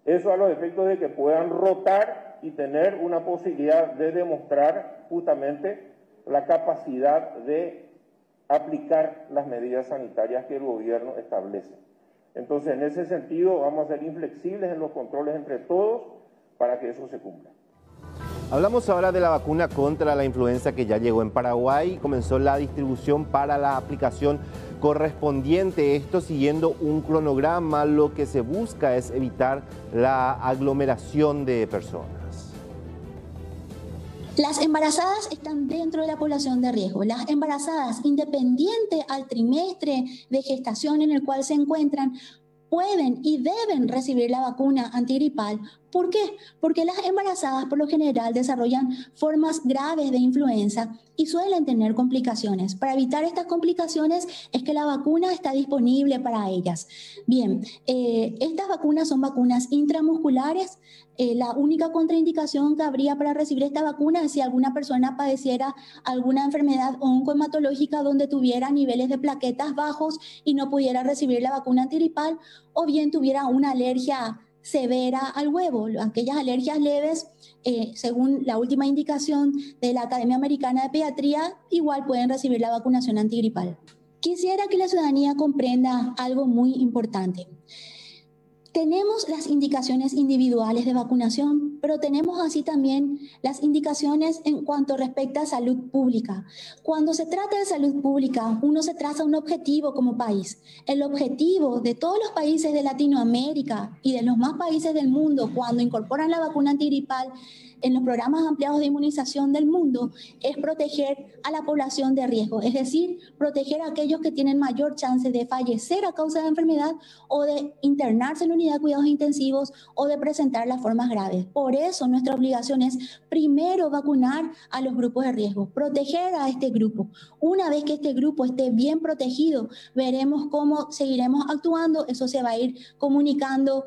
Eso a los efectos de que puedan rotar y tener una posibilidad de demostrar justamente la capacidad de aplicar las medidas sanitarias que el gobierno establece. Entonces, en ese sentido, vamos a ser inflexibles en los controles entre todos para que eso se cumpla. Hablamos ahora de la vacuna contra la influenza que ya llegó en Paraguay. Comenzó la distribución para la aplicación correspondiente. Esto siguiendo un cronograma, lo que se busca es evitar la aglomeración de personas. Las embarazadas están dentro de la población de riesgo. Las embarazadas, independiente al trimestre de gestación en el cual se encuentran, pueden y deben recibir la vacuna antigripal. ¿Por qué? Porque las embarazadas por lo general desarrollan formas graves de influenza y suelen tener complicaciones. Para evitar estas complicaciones es que la vacuna está disponible para ellas. Bien, estas vacunas son vacunas intramusculares. La única contraindicación que habría para recibir esta vacuna es si alguna persona padeciera alguna enfermedad oncohematológica donde tuviera niveles de plaquetas bajos y no pudiera recibir la vacuna antigripal, o bien tuviera una alergia severa al huevo. Aquellas alergias leves, según la última indicación de la Academia Americana de Pediatría, igual pueden recibir la vacunación antigripal. Quisiera que la ciudadanía comprenda algo muy importante. Tenemos las indicaciones individuales de vacunación, pero tenemos así también las indicaciones en cuanto respecta a salud pública. Cuando se trata de salud pública, uno se traza un objetivo como país. El objetivo de todos los países de Latinoamérica y de los más países del mundo cuando incorporan la vacuna antigripal en los programas ampliados de inmunización del mundo es proteger a la población de riesgo, es decir, proteger a aquellos que tienen mayor chance de fallecer a causa de la enfermedad o de internarse en la unidad de cuidados intensivos o de presentar las formas graves. Por eso nuestra obligación es primero vacunar a los grupos de riesgo, proteger a este grupo. Una vez que este grupo esté bien protegido, veremos cómo seguiremos actuando, eso se va a ir comunicando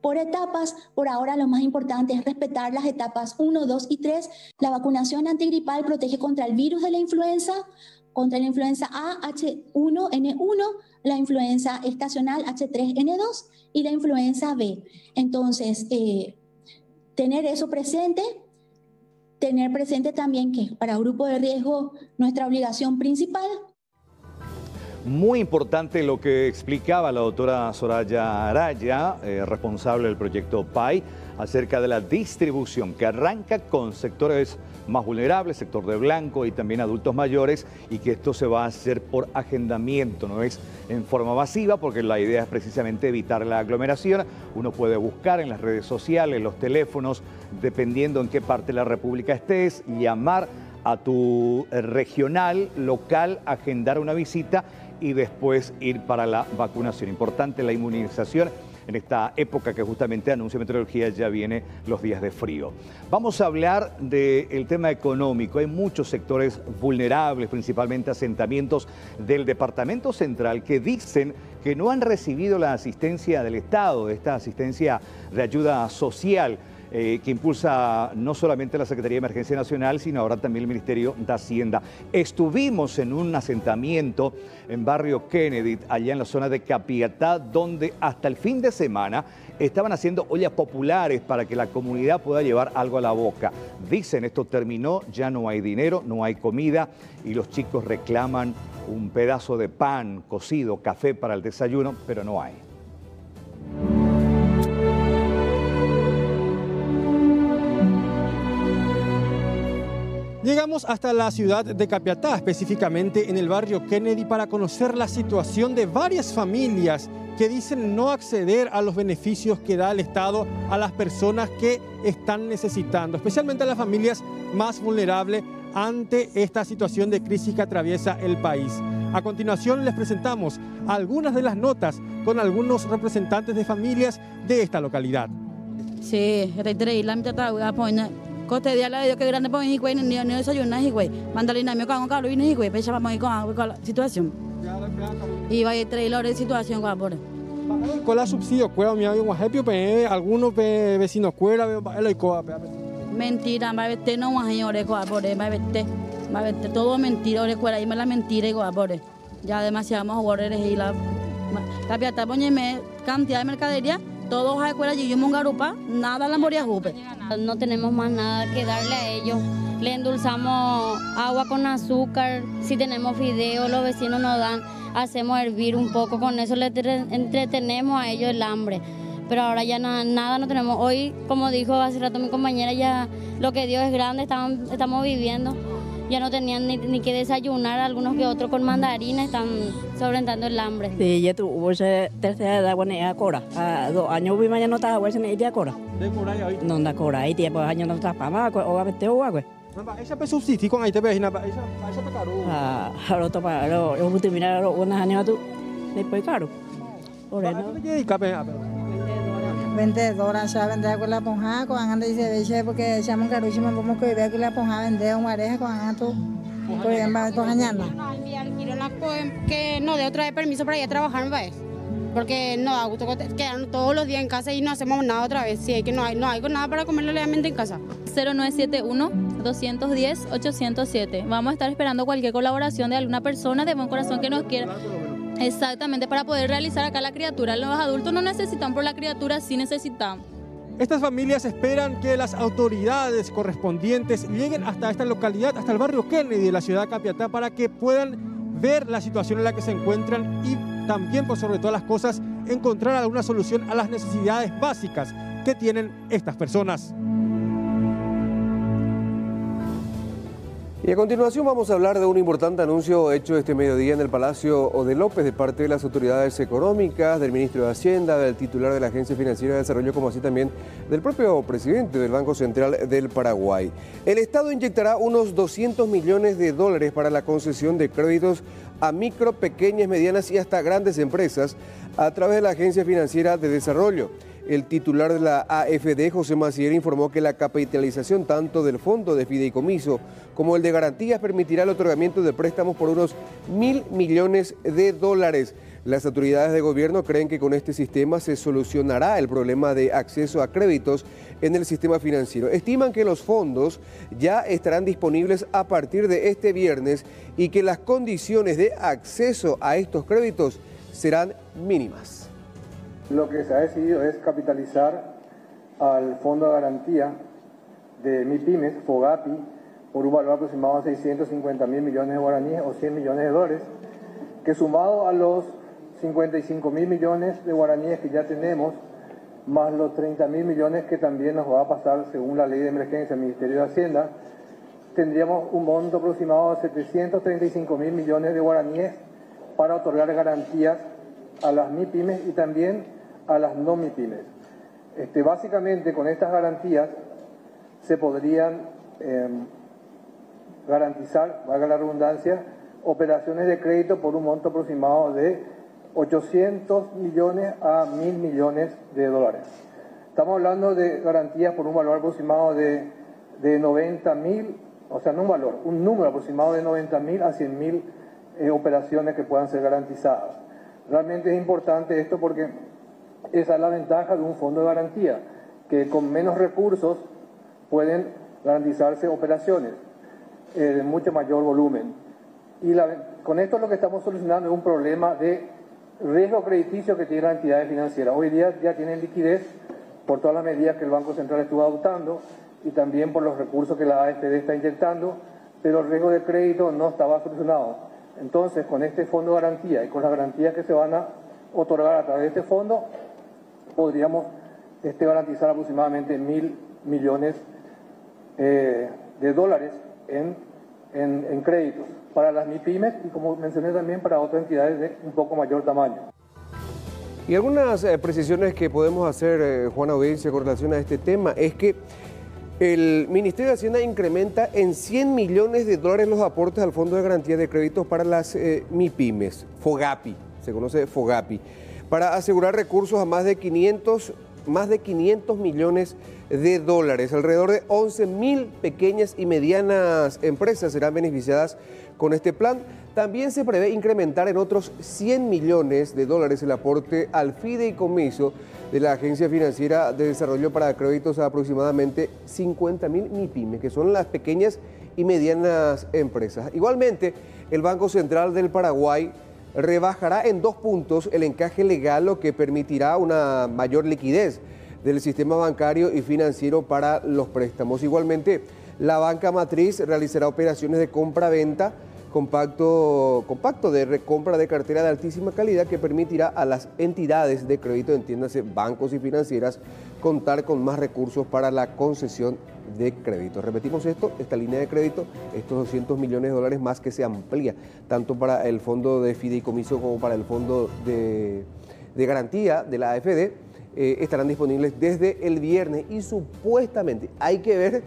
por etapas. Por ahora lo más importante es respetar las etapas 1, 2 y 3. La vacunación antigripal protege contra el virus de la influenza, contra la influenza A, H1N1, la influenza estacional H3N2 y la influenza B. Entonces, tener eso presente, tener presente también que para grupo de riesgo nuestra obligación principal. Muy importante lo que explicaba la doctora Soraya Araya, responsable del proyecto PAI, acerca de la distribución que arranca con sectores más vulnerables, sector de blanco y también adultos mayores, y que esto se va a hacer por agendamiento, no es en forma masiva, porque la idea es precisamente evitar la aglomeración. Uno puede buscar en las redes sociales, los teléfonos, dependiendo en qué parte de la República estés, llamar a tu regional, local, agendar una visita y después ir para la vacunación. Importante la inmunización en esta época que justamente anuncia Meteorología, ya viene los días de frío. Vamos a hablar del tema económico. Hay muchos sectores vulnerables, principalmente asentamientos del Departamento Central, que dicen que no han recibido la asistencia del Estado, esta asistencia de ayuda social, que impulsa no solamente la Secretaría de Emergencia Nacional, sino ahora también el Ministerio de Hacienda. Estuvimos en un asentamiento en barrio Kennedy, allá en la zona de Capiatá, donde hasta el fin de semana estaban haciendo ollas populares para que la comunidad pueda llevar algo a la boca. Dicen, esto terminó, ya no hay dinero, no hay comida, y los chicos reclaman un pedazo de pan cocido, café para el desayuno, pero no hay. Llegamos hasta la ciudad de Capiatá, específicamente en el barrio Kennedy, para conocer la situación de varias familias que dicen no acceder a los beneficios que da el Estado a las personas que están necesitando, especialmente a las familias más vulnerables ante esta situación de crisis que atraviesa el país. A continuación les presentamos algunas de las notas con algunos representantes de familias de esta localidad. Sí, coste día la que grande para mí, güey, ni desayunar, güey. Mandalina, me cago en Carlos, y güey, pecha para mí con la situación. Y vaya a traer la situación, güey, por. Con la subsidio, cueva, mi amigo, algunos vecinos, cueva, mentira, va a verte, no, señores, güey, por, va a verte, todo mentira, cueva, y me la mentira, güey, por. Ya demasiado jugadores y la Capiatá, poneme cantidad de mercadería. Todos a escuela y yo en garupa, nada la moría jupe. No tenemos más nada que darle a ellos. Le endulzamos agua con azúcar, si tenemos fideos, los vecinos nos dan, hacemos hervir un poco, con eso le entretenemos a ellos el hambre. Pero ahora ya nada no tenemos. Hoy, como dijo hace rato mi compañera, ya lo que Dios es grande, estamos viviendo. Ya no tenían ni que desayunar, algunos que otros con mandarina están sobrentando el hambre. Sí, ya tuvo tercera edad cuando era cora. 2 años vi mañana no estaba bueno ni idea cora. ¿De cora ya hoy? No da cora, y tiempo años no está para más, o a verte o agua. Esa pe subsidi con ahí te ves, esa te caro. Ahora topa, yo voy a terminar unos años tú, después caro. Por eso. Vendedora, ya vender con la ponja, con anda y se veche porque echamos caruchima, vamos que ver con la ponja vender un areja con ando, pues en va mañana. Que no de otra vez permiso para ir a trabajar, ¿ves? Porque no da gusto quedarnos todos los días en casa y no hacemos nada otra vez. Sí, que no hay nada para comer legalmente en casa. 0971-210-807. Vamos a estar esperando cualquier colaboración de alguna persona de buen corazón que nos quiera. Exactamente, para poder realizar acá la criatura. Los adultos no necesitan, por la criatura sí necesitamos. Estas familias esperan que las autoridades correspondientes lleguen hasta esta localidad, hasta el barrio Kennedy de la ciudad de Capiatá, para que puedan ver la situación en la que se encuentran y también, por sobre todas las cosas, encontrar alguna solución a las necesidades básicas que tienen estas personas. Y a continuación vamos a hablar de un importante anuncio hecho este mediodía en el Palacio de López de parte de las autoridades económicas, del ministro de Hacienda, del titular de la Agencia Financiera de Desarrollo, como así también del propio presidente del Banco Central del Paraguay. El Estado inyectará unos 200 millones de dólares para la concesión de créditos a micro, pequeñas, medianas y hasta grandes empresas a través de la Agencia Financiera de Desarrollo. El titular de la AFD, José Macier, informó que la capitalización tanto del fondo de fideicomiso como el de garantías permitirá el otorgamiento de préstamos por unos 1.000 millones de dólares. Las autoridades de gobierno creen que con este sistema se solucionará el problema de acceso a créditos en el sistema financiero. Estiman que los fondos ya estarán disponibles a partir de este viernes y que las condiciones de acceso a estos créditos serán mínimas. Lo que se ha decidido es capitalizar al Fondo de Garantía de MIPYMES, FOGAPI, por un valor aproximado a 650.000 millones de guaraníes o 100 millones de dólares, que sumado a los 55.000 millones de guaraníes que ya tenemos, más los 30.000 millones que también nos va a pasar según la ley de emergencia del Ministerio de Hacienda, tendríamos un monto aproximado de 735 mil millones de guaraníes para otorgar garantías a las MIPYMES y también a las no MIPYMES. Básicamente con estas garantías se podrían garantizar, valga la redundancia, operaciones de crédito por un monto aproximado de 800 millones a 1.000 millones de dólares. Estamos hablando de garantías por un valor aproximado de 90.000, o sea, no un valor, un número aproximado de 90.000 a 100.000 operaciones que puedan ser garantizadas. Realmente es importante esto porque esa es la ventaja de un fondo de garantía, que con menos recursos pueden garantizarse operaciones de mucho mayor volumen. Y con esto lo que estamos solucionando es un problema de riesgo crediticio que tiene la entidad financiera. Hoy día ya tienen liquidez por todas las medidas que el Banco Central estuvo adoptando y también por los recursos que la AFD está inyectando, pero el riesgo de crédito no estaba solucionado. Entonces, con este fondo de garantía y con las garantías que se van a otorgar a través de este fondo, podríamos garantizar aproximadamente 1.000 millones de dólares en créditos para las MIPYMES y, como mencioné, también para otras entidades de un poco mayor tamaño. Y algunas precisiones que podemos hacer, Juana Audiencia, con relación a este tema, es que el Ministerio de Hacienda incrementa en 100 millones de dólares los aportes al Fondo de Garantía de Créditos para las MIPYMES, FOGAPI, se conoce FOGAPI, para asegurar recursos a más de 500 millones de dólares. Alrededor de 11.000 pequeñas y medianas empresas serán beneficiadas con este plan. También se prevé incrementar en otros 100 millones de dólares el aporte al fideicomiso de la Agencia Financiera de Desarrollo para créditos a aproximadamente 50.000 MIPYMES, que son las pequeñas y medianas empresas. Igualmente, el Banco Central del Paraguay rebajará en 2 puntos el encaje legal, lo que permitirá una mayor liquidez del sistema bancario y financiero para los préstamos. Igualmente, la banca matriz realizará operaciones de compra-venta compacto de recompra de cartera de altísima calidad que permitirá a las entidades de crédito, entiéndase bancos y financieras, contar con más recursos para la concesión de crédito. Repetimos esta línea de crédito, estos 200 millones de dólares más que se amplía tanto para el fondo de fideicomiso como para el fondo de garantía de la AFD, estarán disponibles desde el viernes y supuestamente, hay que ver,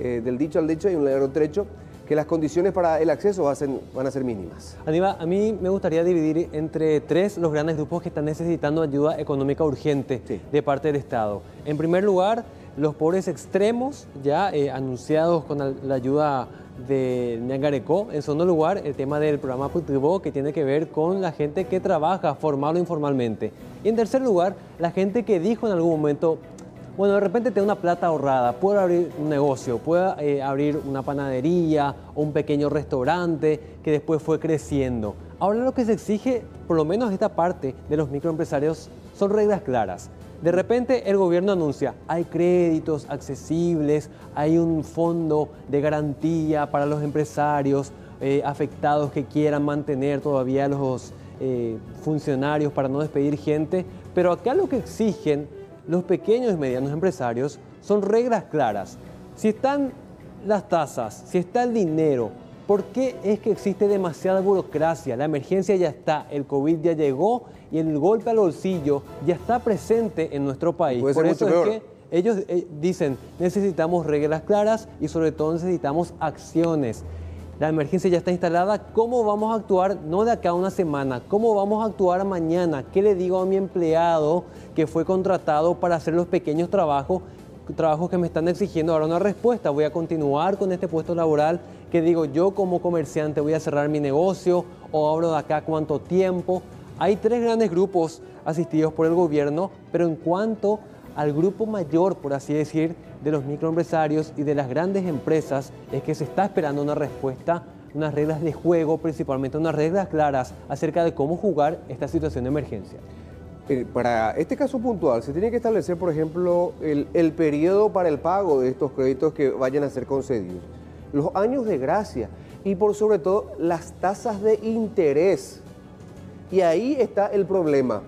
del dicho al hecho hay un largo trecho, que las condiciones para el acceso van a ser mínimas. Aníbal, a mí me gustaría dividir entre 3 los grandes grupos que están necesitando ayuda económica urgente de parte del Estado. En primer lugar, los pobres extremos, ya anunciados con la ayuda de Ñangarecó. En segundo lugar, el tema del programa Putribó, que tiene que ver con la gente que trabaja formal o informalmente. Y en tercer lugar, la gente que dijo en algún momento, bueno, de repente tengo una plata ahorrada, puedo abrir un negocio, puedo abrir una panadería o un pequeño restaurante que después fue creciendo. Ahora lo que se exige, por lo menos esta parte de los microempresarios, son reglas claras. De repente el gobierno anuncia, hay créditos accesibles, hay un fondo de garantía para los empresarios afectados que quieran mantener todavía los funcionarios para no despedir gente, pero acá lo que exigen los pequeños y medianos empresarios son reglas claras. Si están las tasas, si está el dinero, ¿por qué es que existe demasiada burocracia? La emergencia ya está, el COVID ya llegó y el golpe al bolsillo ya está presente en nuestro país. Por eso es que ellos dicen, necesitamos reglas claras y sobre todo necesitamos acciones. La emergencia ya está instalada, ¿cómo vamos a actuar? No de acá a una semana, ¿cómo vamos a actuar mañana? ¿Qué le digo a mi empleado que fue contratado para hacer los pequeños trabajos que me están exigiendo ahora una respuesta? ¿Voy a continuar con este puesto laboral? ¿Qué digo yo como comerciante? ¿Voy a cerrar mi negocio? ¿O abro de acá cuánto tiempo? Hay 3 grandes grupos asistidos por el gobierno, pero en cuanto al grupo mayor, por así decir, de los microempresarios y de las grandes empresas, es que se está esperando una respuesta, unas reglas de juego, principalmente unas reglas claras acerca de cómo jugar esta situación de emergencia. Para este caso puntual, se tiene que establecer, por ejemplo, el periodo para el pago de estos créditos que vayan a ser concedidos, los años de gracia y por sobre todo las tasas de interés. Y ahí está el problema,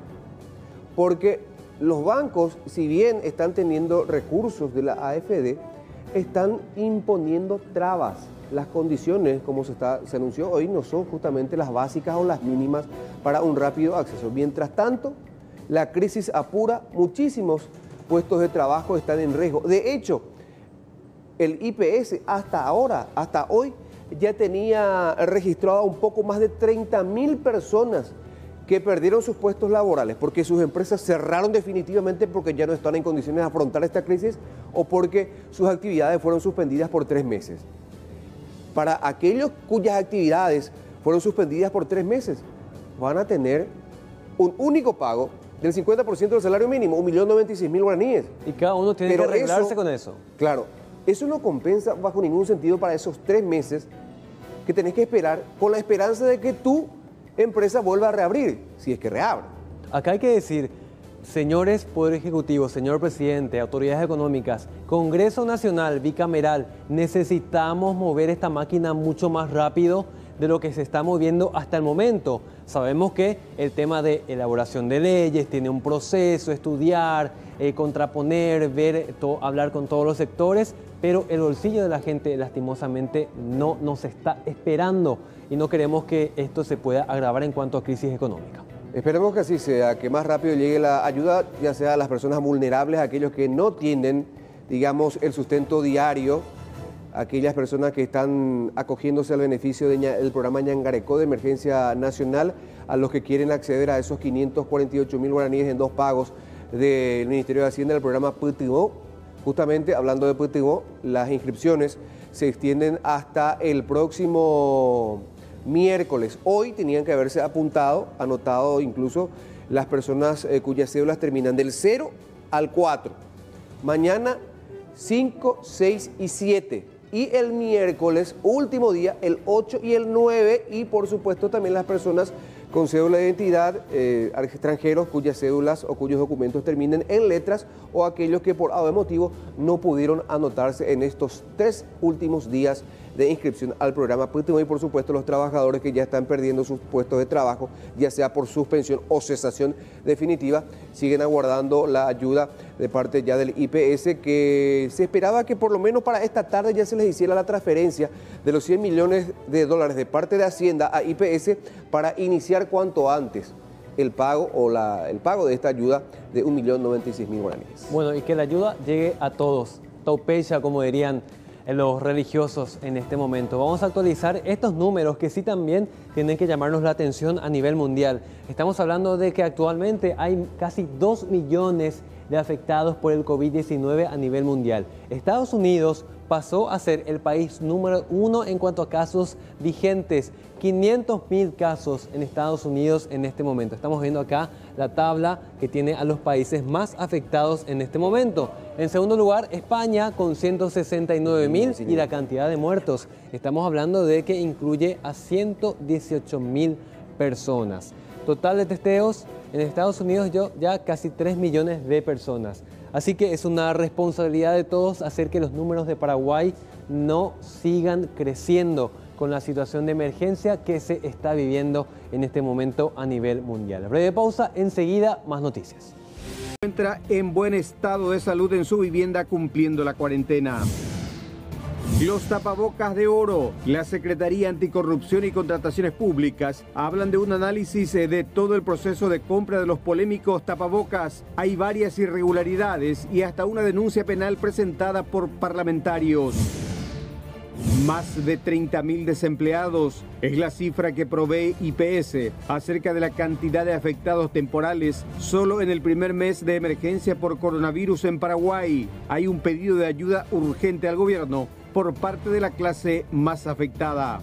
porque los bancos, si bien están teniendo recursos de la AFD, están imponiendo trabas. las condiciones, como se anunció hoy, no son justamente las básicas o las mínimas para un rápido acceso. Mientras tanto, la crisis apura, muchísimos puestos de trabajo están en riesgo. De hecho, el IPS hasta hoy, ya tenía registrado un poco más de 30.000 personas que perdieron sus puestos laborales porque sus empresas cerraron definitivamente porque ya no están en condiciones de afrontar esta crisis o porque sus actividades fueron suspendidas por 3 meses. Para aquellos cuyas actividades fueron suspendidas por 3 meses, van a tener un único pago del 50% del salario mínimo, 1.096.000 guaraníes. Y cada uno tiene que arreglarse con eso. Claro, eso no compensa bajo ningún sentido para esos 3 meses que tenés que esperar con la esperanza de que tu empresa vuelva a reabrir, si es que reabre. Acá hay que decir, señores Poder Ejecutivo, señor Presidente, autoridades económicas, Congreso Nacional, bicameral, necesitamos mover esta máquina mucho más rápido de lo que se está moviendo hasta el momento. Sabemos que el tema de elaboración de leyes tiene un proceso, estudiar, contraponer, ver, hablar con todos los sectores, pero el bolsillo de la gente lastimosamente no nos está esperando y no queremos que esto se pueda agravar en cuanto a crisis económica. Esperemos que así sea, que más rápido llegue la ayuda, ya sea a las personas vulnerables, a aquellos que no tienen, digamos, el sustento diario, aquellas personas que están acogiéndose al beneficio del programa Ñangarecó de emergencia nacional, a los que quieren acceder a esos 548.000 guaraníes en 2 pagos del Ministerio de Hacienda del programa PTO. Justamente hablando de PTO, las inscripciones se extienden hasta el próximo miércoles. Hoy tenían que haberse anotado incluso las personas cuyas cédulas terminan del 0 al 4. Mañana 5, 6 y 7. Y el miércoles, último día, el 8 y el 9. Y por supuesto también las personas con cédula de identidad, extranjeros cuyas cédulas o cuyos documentos terminen en letras o aquellos que por algún motivo no pudieron anotarse en estos 3 últimos días de inscripción al programa PTO y por supuesto los trabajadores que ya están perdiendo sus puestos de trabajo, ya sea por suspensión o cesación definitiva, siguen aguardando la ayuda de parte ya del IPS, que se esperaba que por lo menos para esta tarde ya se les hiciera la transferencia de los 100 millones de dólares de parte de Hacienda a IPS para iniciar cuanto antes el pago el pago de esta ayuda de 1.096.000 guaraníes. Bueno, y que la ayuda llegue a todos, taupecha, como dirían los religiosos en este momento. Vamos a actualizar estos números que sí también tienen que llamarnos la atención a nivel mundial. Estamos hablando de que actualmente hay casi 2 millones de afectados por el COVID-19 a nivel mundial. Estados Unidos pasó a ser el país número 1 en cuanto a casos vigentes. 500.000 casos en Estados Unidos en este momento. Estamos viendo acá la tabla que tiene a los países más afectados en este momento. En segundo lugar, España con 169.000 y la cantidad de muertos. Estamos hablando de que incluye a 118.000 personas. Total de testeos en Estados Unidos ya casi 3 millones de personas. Así que es una responsabilidad de todos hacer que los números de Paraguay no sigan creciendo con la situación de emergencia que se está viviendo en este momento a nivel mundial. Breve pausa, enseguida más noticias. Se encuentra en buen estado de salud en su vivienda cumpliendo la cuarentena. Los tapabocas de oro. La Secretaría Anticorrupción y Contrataciones Públicas hablan de un análisis de todo el proceso de compra de los polémicos tapabocas. Hay varias irregularidades y hasta una denuncia penal presentada por parlamentarios. Más de 30.000 desempleados es la cifra que provee IPS acerca de la cantidad de afectados temporales solo en el primer mes de emergencia por coronavirus en Paraguay. Hay un pedido de ayuda urgente al gobierno por parte de la clase más afectada.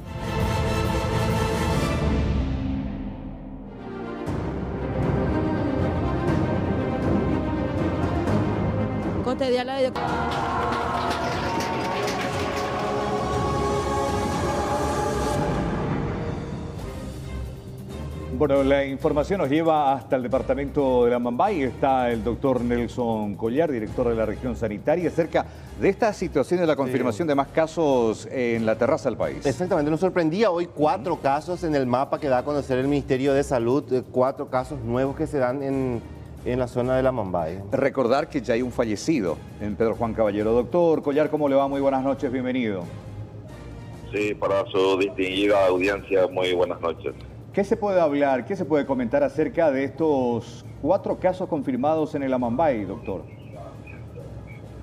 Bueno, la información nos lleva hasta el departamento de la Mambay. Está el doctor Nelson Collar, director de la región sanitaria, acerca de esta situación de la confirmación de más casos en la terraza del país. Exactamente, nos sorprendía hoy 4 casos en el mapa que da a conocer el Ministerio de Salud, 4 casos nuevos que se dan en la zona de la Mambay. Recordar que ya hay un fallecido en Pedro Juan Caballero. Doctor Collar, ¿cómo le va? Muy buenas noches, bienvenido. Sí, para su distinguida audiencia, muy buenas noches. ¿Qué se puede hablar, qué se puede comentar acerca de estos 4 casos confirmados en el Amambay, doctor?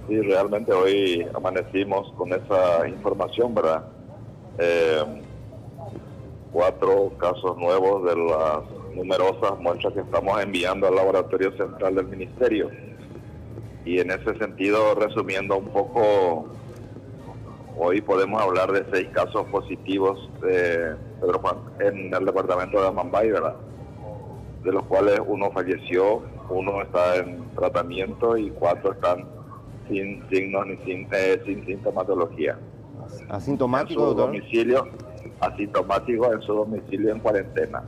Sí, realmente hoy amanecimos con esa información, ¿verdad? 4 casos nuevos de las numerosas muestras que estamos enviando al Laboratorio Central del Ministerio. Y en ese sentido, resumiendo un poco, hoy podemos hablar de 6 casos positivos de Pedro Juan en el departamento de Amambay, ¿verdad? De los cuales 1 falleció, 1 está en tratamiento y 4 están sin signos ni sin sintomatología. ¿Asintomático, en su doctor? domicilio, asintomático en su domicilio en cuarentena.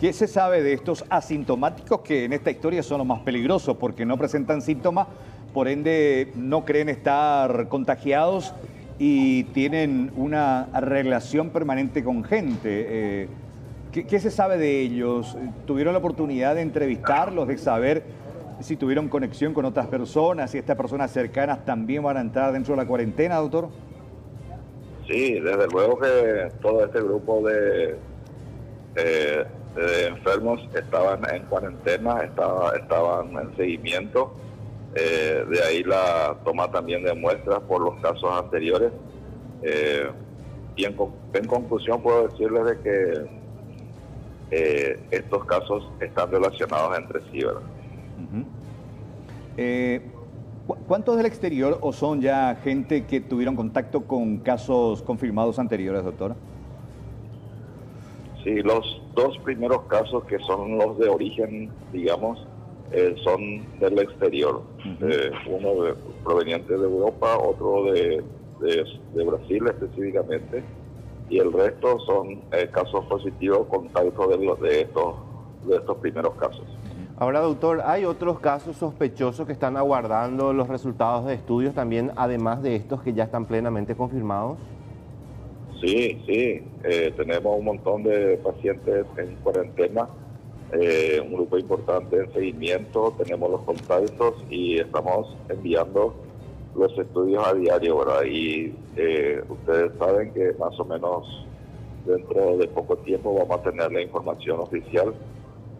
¿Qué se sabe de estos asintomáticos que en esta historia son los más peligrosos porque no presentan síntomas, por ende no creen estar contagiados y tienen una relación permanente con gente? ¿Qué se sabe de ellos? ¿Tuvieron la oportunidad de entrevistarlos, de saber si tuvieron conexión con otras personas, si estas personas cercanas también van a entrar dentro de la cuarentena, doctor? Sí, desde luego que todo este grupo de enfermos estaban en cuarentena, estaban en seguimiento. De ahí la toma también de muestras por los casos anteriores. Y en conclusión puedo decirles de que estos casos están relacionados entre sí, ¿verdad? ¿Cuántos del exterior o son ya gente que tuvieron contacto con casos confirmados anteriores, doctor? Sí, los 2 primeros casos, que son los de origen, digamos, son del exterior. Uno proveniente de Europa, otro de Brasil específicamente, y el resto son casos positivos contacto de estos primeros casos. Ahora, doctor, ¿hay otros casos sospechosos que están aguardando los resultados de estudios también, además de estos que ya están plenamente confirmados? Sí, tenemos un montón de pacientes en cuarentena, un grupo importante en seguimiento, tenemos los contactos y estamos enviando los estudios a diario, ¿verdad? Y ustedes saben que más o menos dentro de poco tiempo vamos a tener la información oficial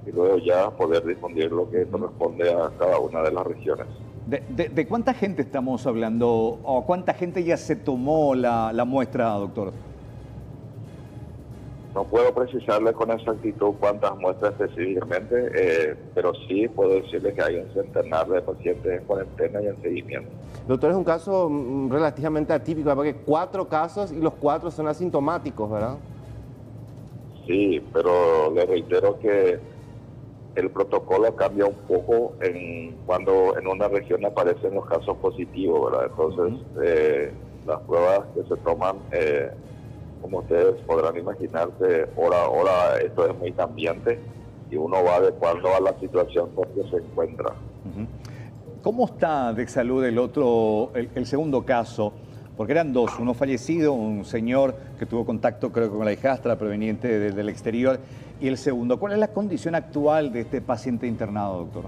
y luego ya poder difundir lo que corresponde a cada una de las regiones. ¿De cuánta gente estamos hablando o cuánta gente ya se tomó la muestra, doctor? No puedo precisarle con exactitud cuántas muestras específicamente, pero sí puedo decirle que hay un centenar de pacientes en cuarentena y en seguimiento. Doctor, es un caso relativamente atípico, porque 4 casos y los 4 son asintomáticos, ¿verdad? Sí, pero le reitero que el protocolo cambia un poco cuando en una región aparecen los casos positivos, ¿verdad? Entonces, las pruebas que se toman, como ustedes podrán imaginarse, ahora esto es muy cambiante y uno va adecuando a la situación con que se encuentra. ¿Cómo está de salud el segundo caso? Porque eran 2, uno fallecido, un señor que tuvo contacto creo con la hijastra proveniente del exterior, y el segundo. ¿Cuál es la condición actual de este paciente internado, doctor?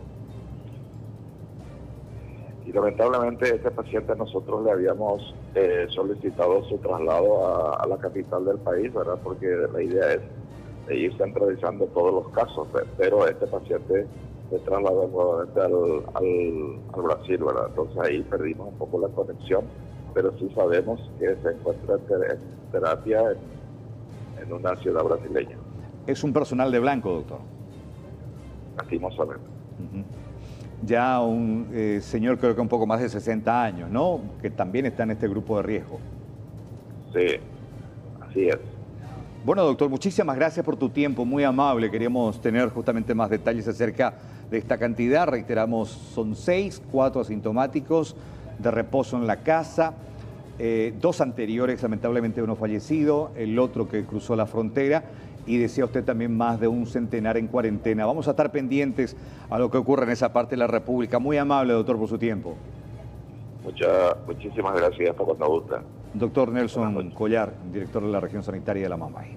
Y lamentablemente este paciente nosotros le habíamos solicitado su traslado a la capital del país, ¿verdad? Porque la idea es ir centralizando todos los casos, pero este paciente se trasladó nuevamente al Brasil, ¿verdad? Entonces ahí perdimos un poco la conexión, pero sí sabemos que se encuentra en terapia en una ciudad brasileña. Es un personal de blanco, doctor. Lastimosamente. Ya un señor creo que un poco más de 60 años, ¿no? Que también está en este grupo de riesgo. Sí, así es. Bueno, doctor, muchísimas gracias por tu tiempo, muy amable. Queríamos tener justamente más detalles acerca de esta cantidad. Reiteramos, son 6, 4 asintomáticos de reposo en la casa, 2 anteriores, lamentablemente uno fallecido, el otro que cruzó la frontera, y decía usted también más de un centenar en cuarentena. Vamos a estar pendientes a lo que ocurre en esa parte de la República. Muy amable, doctor, por su tiempo. Muchísimas gracias, hasta cuando gusta. Doctor Nelson Collar, director de la región sanitaria de la Amambay.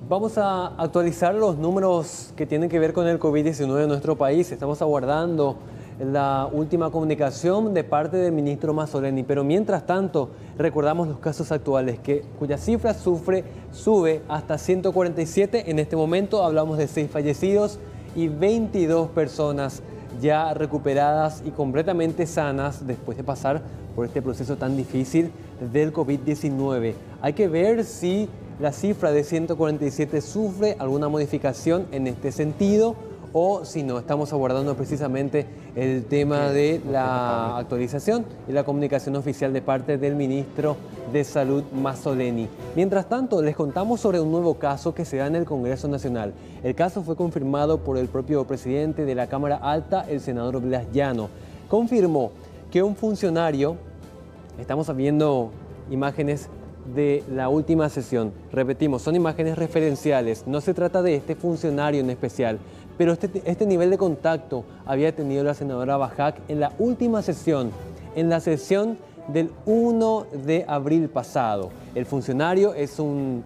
Vamos a actualizar los números que tienen que ver con el COVID-19 en nuestro país. Estamos aguardando la última comunicación de parte del ministro Mazzoleni. Pero mientras tanto, recordamos los casos actuales, cuya cifra sube hasta 147. En este momento hablamos de 6 fallecidos y 22 personas ya recuperadas y completamente sanas después de pasar por este proceso tan difícil del COVID-19. Hay que ver si la cifra de 147 sufre alguna modificación en este sentido o si no. Estamos abordando precisamente el tema de la actualización y la comunicación oficial de parte del ministro de Salud Mazzoleni. Mientras tanto, les contamos sobre un nuevo caso que se da en el Congreso Nacional. El caso fue confirmado por el propio presidente de la Cámara Alta, el senador Blas Llano. Confirmó que un funcionario, estamos viendo imágenes de la última sesión, repetimos, son imágenes referenciales, no se trata de este funcionario en especial, pero este nivel de contacto había tenido la senadora Bajac en la última sesión, en la sesión del 1 de abril pasado. El funcionario es un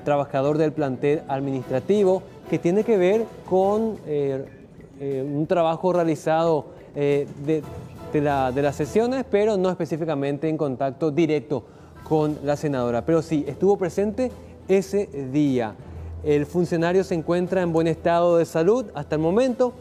trabajador del plantel administrativo que tiene que ver con un trabajo realizado de las sesiones, pero no específicamente en contacto directo con la senadora. Pero sí, estuvo presente ese día. El funcionario se encuentra en buen estado de salud hasta el momento.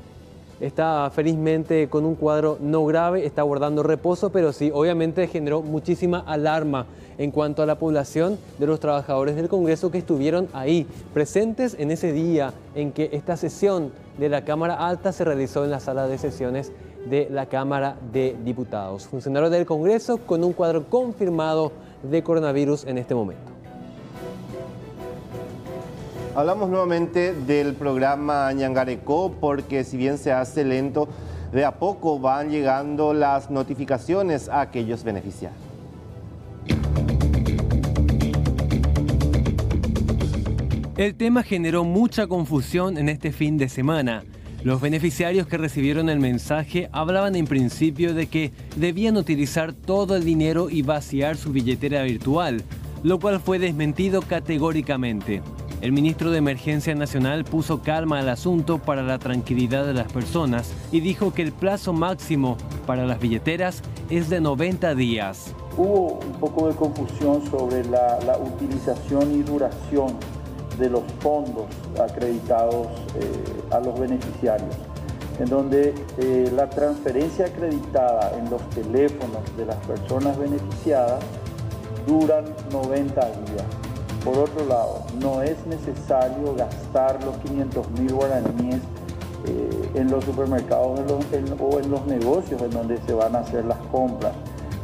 Está felizmente con un cuadro no grave, está guardando reposo, pero sí, obviamente generó muchísima alarma en cuanto a la población de los trabajadores del Congreso que estuvieron ahí, presentes en ese día en que esta sesión de la Cámara Alta se realizó en la sala de sesiones de la Cámara de Diputados. Funcionarios del Congreso con un cuadro confirmado de coronavirus en este momento. Hablamos nuevamente del programa Ñangarecó porque si bien se hace lento, de a poco van llegando las notificaciones a aquellos beneficiarios. El tema generó mucha confusión en este fin de semana. Los beneficiarios que recibieron el mensaje hablaban en principio de que debían utilizar todo el dinero y vaciar su billetera virtual, lo cual fue desmentido categóricamente. El ministro de Emergencia Nacional puso calma al asunto para la tranquilidad de las personas y dijo que el plazo máximo para las billeteras es de 90 días. Hubo un poco de confusión sobre la utilización y duración de los fondos acreditados a los beneficiarios, en donde la transferencia acreditada en los teléfonos de las personas beneficiadas duran 90 días. Por otro lado, no es necesario gastar los 500.000 guaraníes en los supermercados o en los negocios en donde se van a hacer las compras.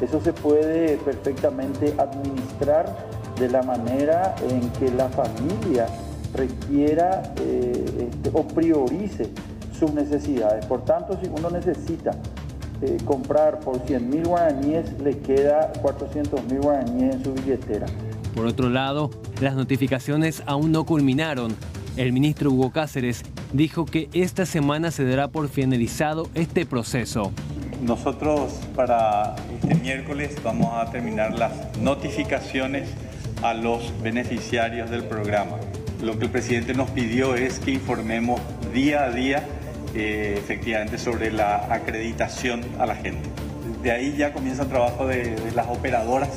Eso se puede perfectamente administrar de la manera en que la familia requiera o priorice sus necesidades. Por tanto, si uno necesita comprar por 100.000 guaraníes, le queda 400.000 guaraníes en su billetera. Por otro lado, las notificaciones aún no culminaron. El ministro Hugo Cáceres dijo que esta semana se dará por finalizado este proceso. Nosotros para este miércoles vamos a terminar las notificaciones a los beneficiarios del programa. Lo que el presidente nos pidió es que informemos día a día efectivamente sobre la acreditación a la gente. De ahí ya comienza el trabajo de las operadoras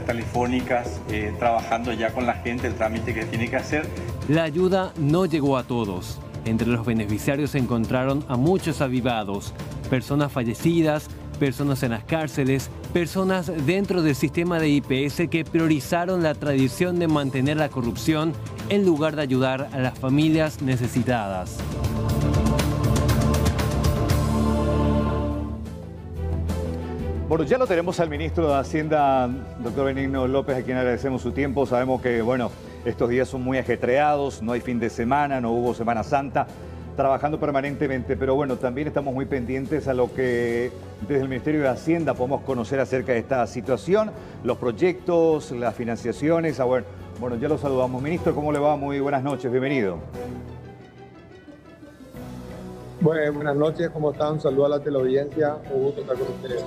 telefónicas, trabajando ya con la gente el trámite que tiene que hacer. La ayuda no llegó a todos. Entre los beneficiarios se encontraron a muchos avivados, personas fallecidas, personas en las cárceles, personas dentro del sistema de IPS que priorizaron la tradición de mantener la corrupción en lugar de ayudar a las familias necesitadas. Bueno, ya lo tenemos al ministro de Hacienda, doctor Benigno López, a quien agradecemos su tiempo. Sabemos que, bueno, estos días son muy ajetreados, no hay fin de semana, no hubo Semana Santa, trabajando permanentemente, pero bueno, también estamos muy pendientes a lo que desde el Ministerio de Hacienda podemos conocer acerca de esta situación, los proyectos, las financiaciones. Bueno, ya lo saludamos. Ministro, ¿cómo le va? Muy buenas noches, bienvenido. Buenas noches, ¿cómo están? Un saludo a la teleaudiencia, un gusto estar con ustedes.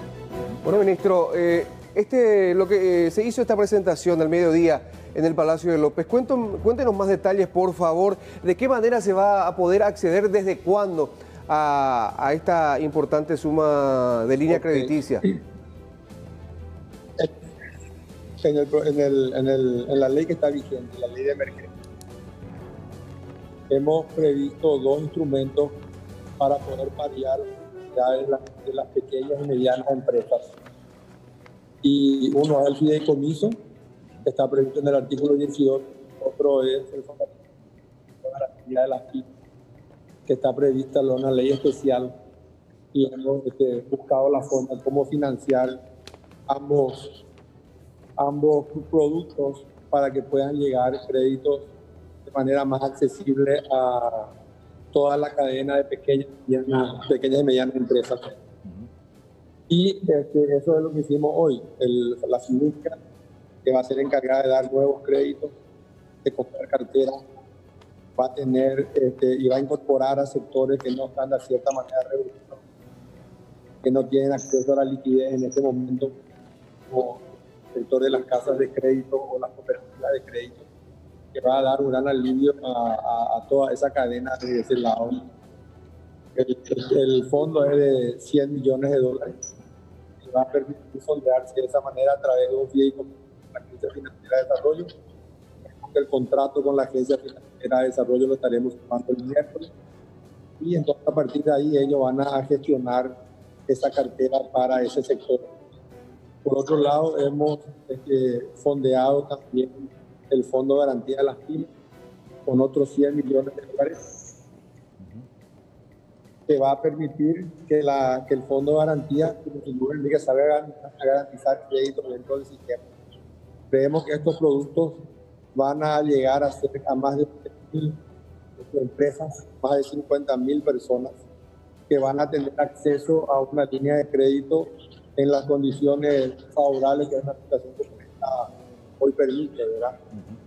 Bueno, ministro, lo que se hizo esta presentación al mediodía en el Palacio de López, cuéntenos más detalles, por favor, de qué manera se va a poder acceder, desde cuándo, a esta importante suma de línea crediticia? En la ley que está vigente, la ley de emergencia, hemos previsto 2 instrumentos para poder paliar de las pequeñas y medianas empresas. Y uno es el fideicomiso, que está previsto en el artículo 18, otro es el fondo de garantía de las pymes, que está prevista en una ley especial, y hemos buscado la forma de cómo financiar ambos productos para que puedan llegar créditos de manera más accesible a toda la cadena de pequeñas y medianas empresas. Y eso es lo que hicimos hoy. La FINUCA, que va a ser encargada de dar nuevos créditos, de comprar cartera, va a tener y va a incorporar a sectores que no están de cierta manera reducidos, que no tienen acceso a la liquidez en este momento, como el sector de las casas de crédito o las cooperativas de crédito, que va a dar un gran alivio a toda esa cadena de ese lado. El fondo es de 100 millones de dólares y va a permitir fondearse de esa manera a través de un fideicomiso con la Agencia Financiera de Desarrollo. El contrato con la Agencia Financiera de Desarrollo lo estaremos tomando el miércoles, y entonces a partir de ahí ellos van a gestionar esa cartera para ese sector. Por otro lado, hemos fondeado también el Fondo de Garantía de las Pymes con otros 100 millones de dólares, que va a permitir que el Fondo de Garantía que sabe garantizar créditos dentro del sistema. Creemos que estos productos van a llegar a más de 100.000 empresas, más de 50.000 personas que van a tener acceso a una línea de crédito en las condiciones favorables que una situación como esta hoy permite, ¿verdad?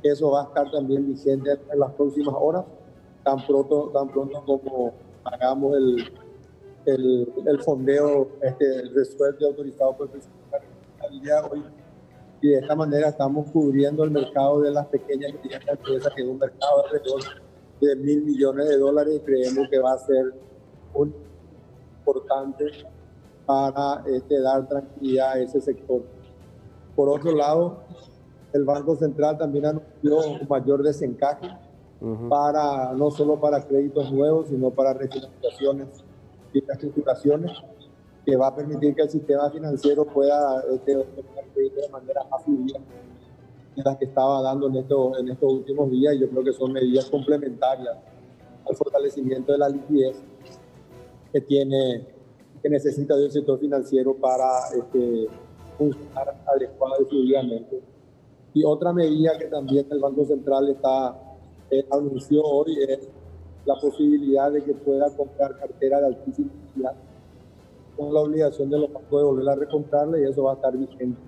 Eso va a estar también vigente en las próximas horas, tan pronto como hagamos el fondeo, el resuelto autorizado por el presidente al día de hoy. Y de esta manera estamos cubriendo el mercado de las pequeñas y medianas empresas, que es un mercado alrededor de 1.000 millones de dólares, y creemos que va a ser muy importante para dar tranquilidad a ese sector. Por otro lado, el Banco Central también anunció un mayor desencaje no solo para créditos nuevos, sino para refinanciaciones y reestructuraciones, que va a permitir que el sistema financiero pueda obtener créditos de manera más fluida de las que estaba dando en estos últimos días. Y yo creo que son medidas complementarias al fortalecimiento de la liquidez que necesita del sector financiero para funcionar adecuada y fluidamente. Y otra medida que también el Banco Central anunció hoy es la posibilidad de que pueda comprar cartera de altísima calidad, con la obligación de los bancos de volver a recomprarla, y eso va a estar vigente.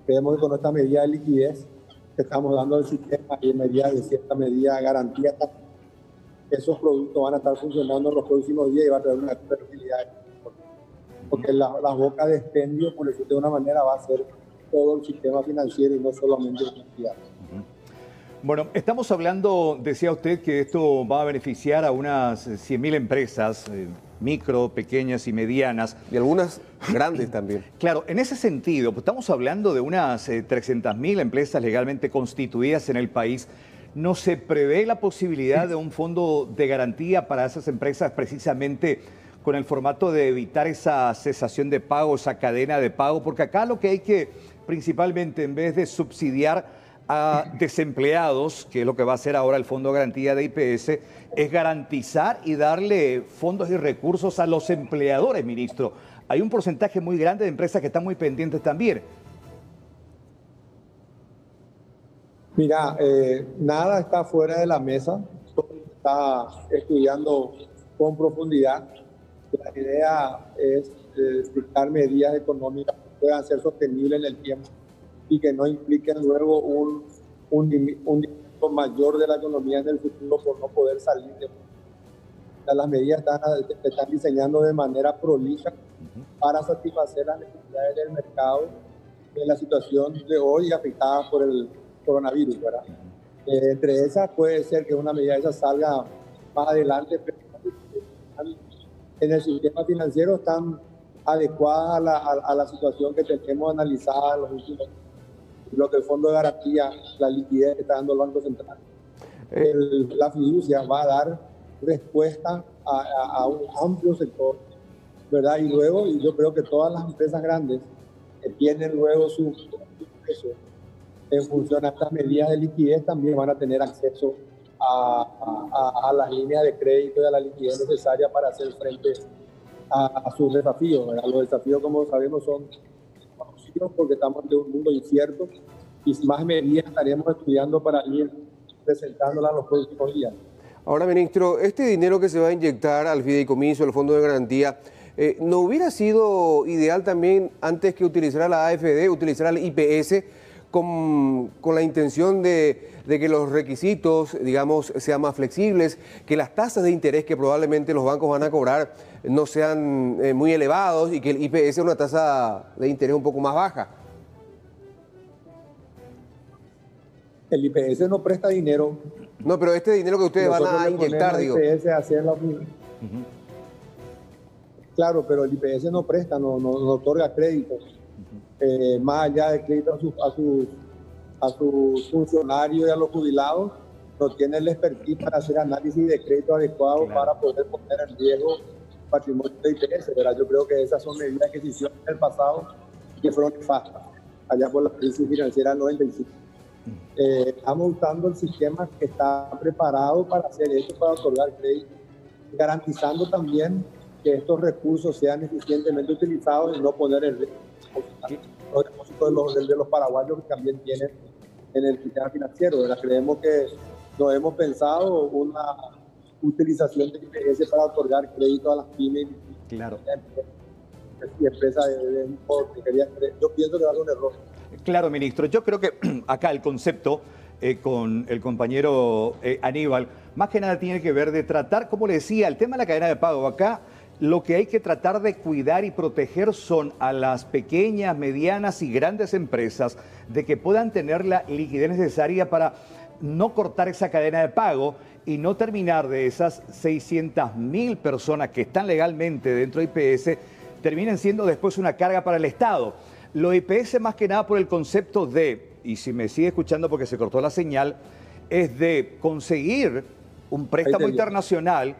Creemos que con esta medida de liquidez que estamos dando al sistema y en medida de cierta medida de garantía, esos productos van a estar funcionando en los próximos días y va a tener una fertilidad. Porque las bocas de expendio, por decirlo de una manera, va a ser todo el sistema financiero y no solamente el financiero. Bueno, estamos hablando, decía usted, que esto va a beneficiar a unas 100.000 empresas, micro, pequeñas y medianas. Y algunas grandes también. Claro, en ese sentido, pues estamos hablando de unas 300.000 empresas legalmente constituidas en el país. ¿No se prevé la posibilidad de un fondo de garantía para esas empresas precisamente con el formato de evitar esa cesación de pago, esa cadena de pago? Porque acá lo que hay que, principalmente, en vez de subsidiar a desempleados, que es lo que va a hacer ahora el Fondo de Garantía de IPS, es garantizar y darle fondos y recursos a los empleadores, ministro. Hay un porcentaje muy grande de empresas que están muy pendientes también. Mira, nada está fuera de la mesa, todo está estudiando con profundidad. La idea es dictar medidas económicas que puedan ser sostenibles en el tiempo y que no impliquen luego un impacto mayor de la economía en el futuro por no poder salir de... Las medidas se están diseñando de manera prolija para satisfacer las necesidades del mercado en la situación de hoy afectada por el coronavirus, ¿verdad? Entre esas puede ser que una medida de esas salga más adelante, pero en el sistema financiero están adecuadas a la situación que tenemos analizada en los últimos años. Lo que el Fondo de Garantía, la liquidez que está dando el Banco Central. La fiducia va a dar respuesta a un amplio sector, ¿verdad? Y luego, y yo creo que todas las empresas grandes que tienen luego su peso en función a estas medidas de liquidez también van a tener acceso a las líneas de crédito y a la liquidez necesaria para hacer frente a sus desafíos, ¿verdad? Los desafíos, como sabemos, son conocidos porque estamos ante un mundo incierto y más medidas estaremos estudiando para ir presentándolas en los próximos días. Ahora, ministro, este dinero que se va a inyectar al fideicomiso, al Fondo de Garantía, ¿no hubiera sido ideal también, antes que utilizar la AFD, utilizar el IPS con la intención de que los requisitos, digamos, sean más flexibles, que las tasas de interés que probablemente los bancos van a cobrar no sean muy elevados y que el IPS sea una tasa de interés un poco más baja? El IPS no presta dinero. No, pero este dinero que ustedes van a inyectar, digo. IPS hacia la... Claro, pero el IPS no presta, no otorga créditos. Más allá de crédito a sus funcionarios y a los jubilados, no tiene el expertise para hacer análisis de crédito adecuado para poder poner en riesgo el patrimonio de IPS, ¿verdad? Yo creo que esas son medidas que se hicieron en el pasado y que fueron nefastas, allá por la crisis financiera del 95. Estamos usando el sistema que está preparado para hacer eso, para otorgar crédito, garantizando también que estos recursos sean eficientemente utilizados y no poner en riesgo los depósitos de los paraguayos que también tienen en el sistema financiero, ¿verdad? Creemos que no hemos pensado una utilización de IPS para otorgar crédito a las pymes y empresas de importe. Yo pienso que va a ser un error. Claro, ministro. Yo creo que acá el concepto con el compañero Aníbal, más que nada tiene que ver de tratar, como le decía, el tema de la cadena de pago. Acá lo que hay que tratar de cuidar y proteger son a las pequeñas, medianas y grandes empresas de que puedan tener la liquidez necesaria para no cortar esa cadena de pago y no terminar de esas 600.000 personas que están legalmente dentro de IPS, terminen siendo después una carga para el Estado. Lo IPS más que nada por el concepto de, y si me sigue escuchando porque se cortó la señal, es de conseguir un préstamo internacional,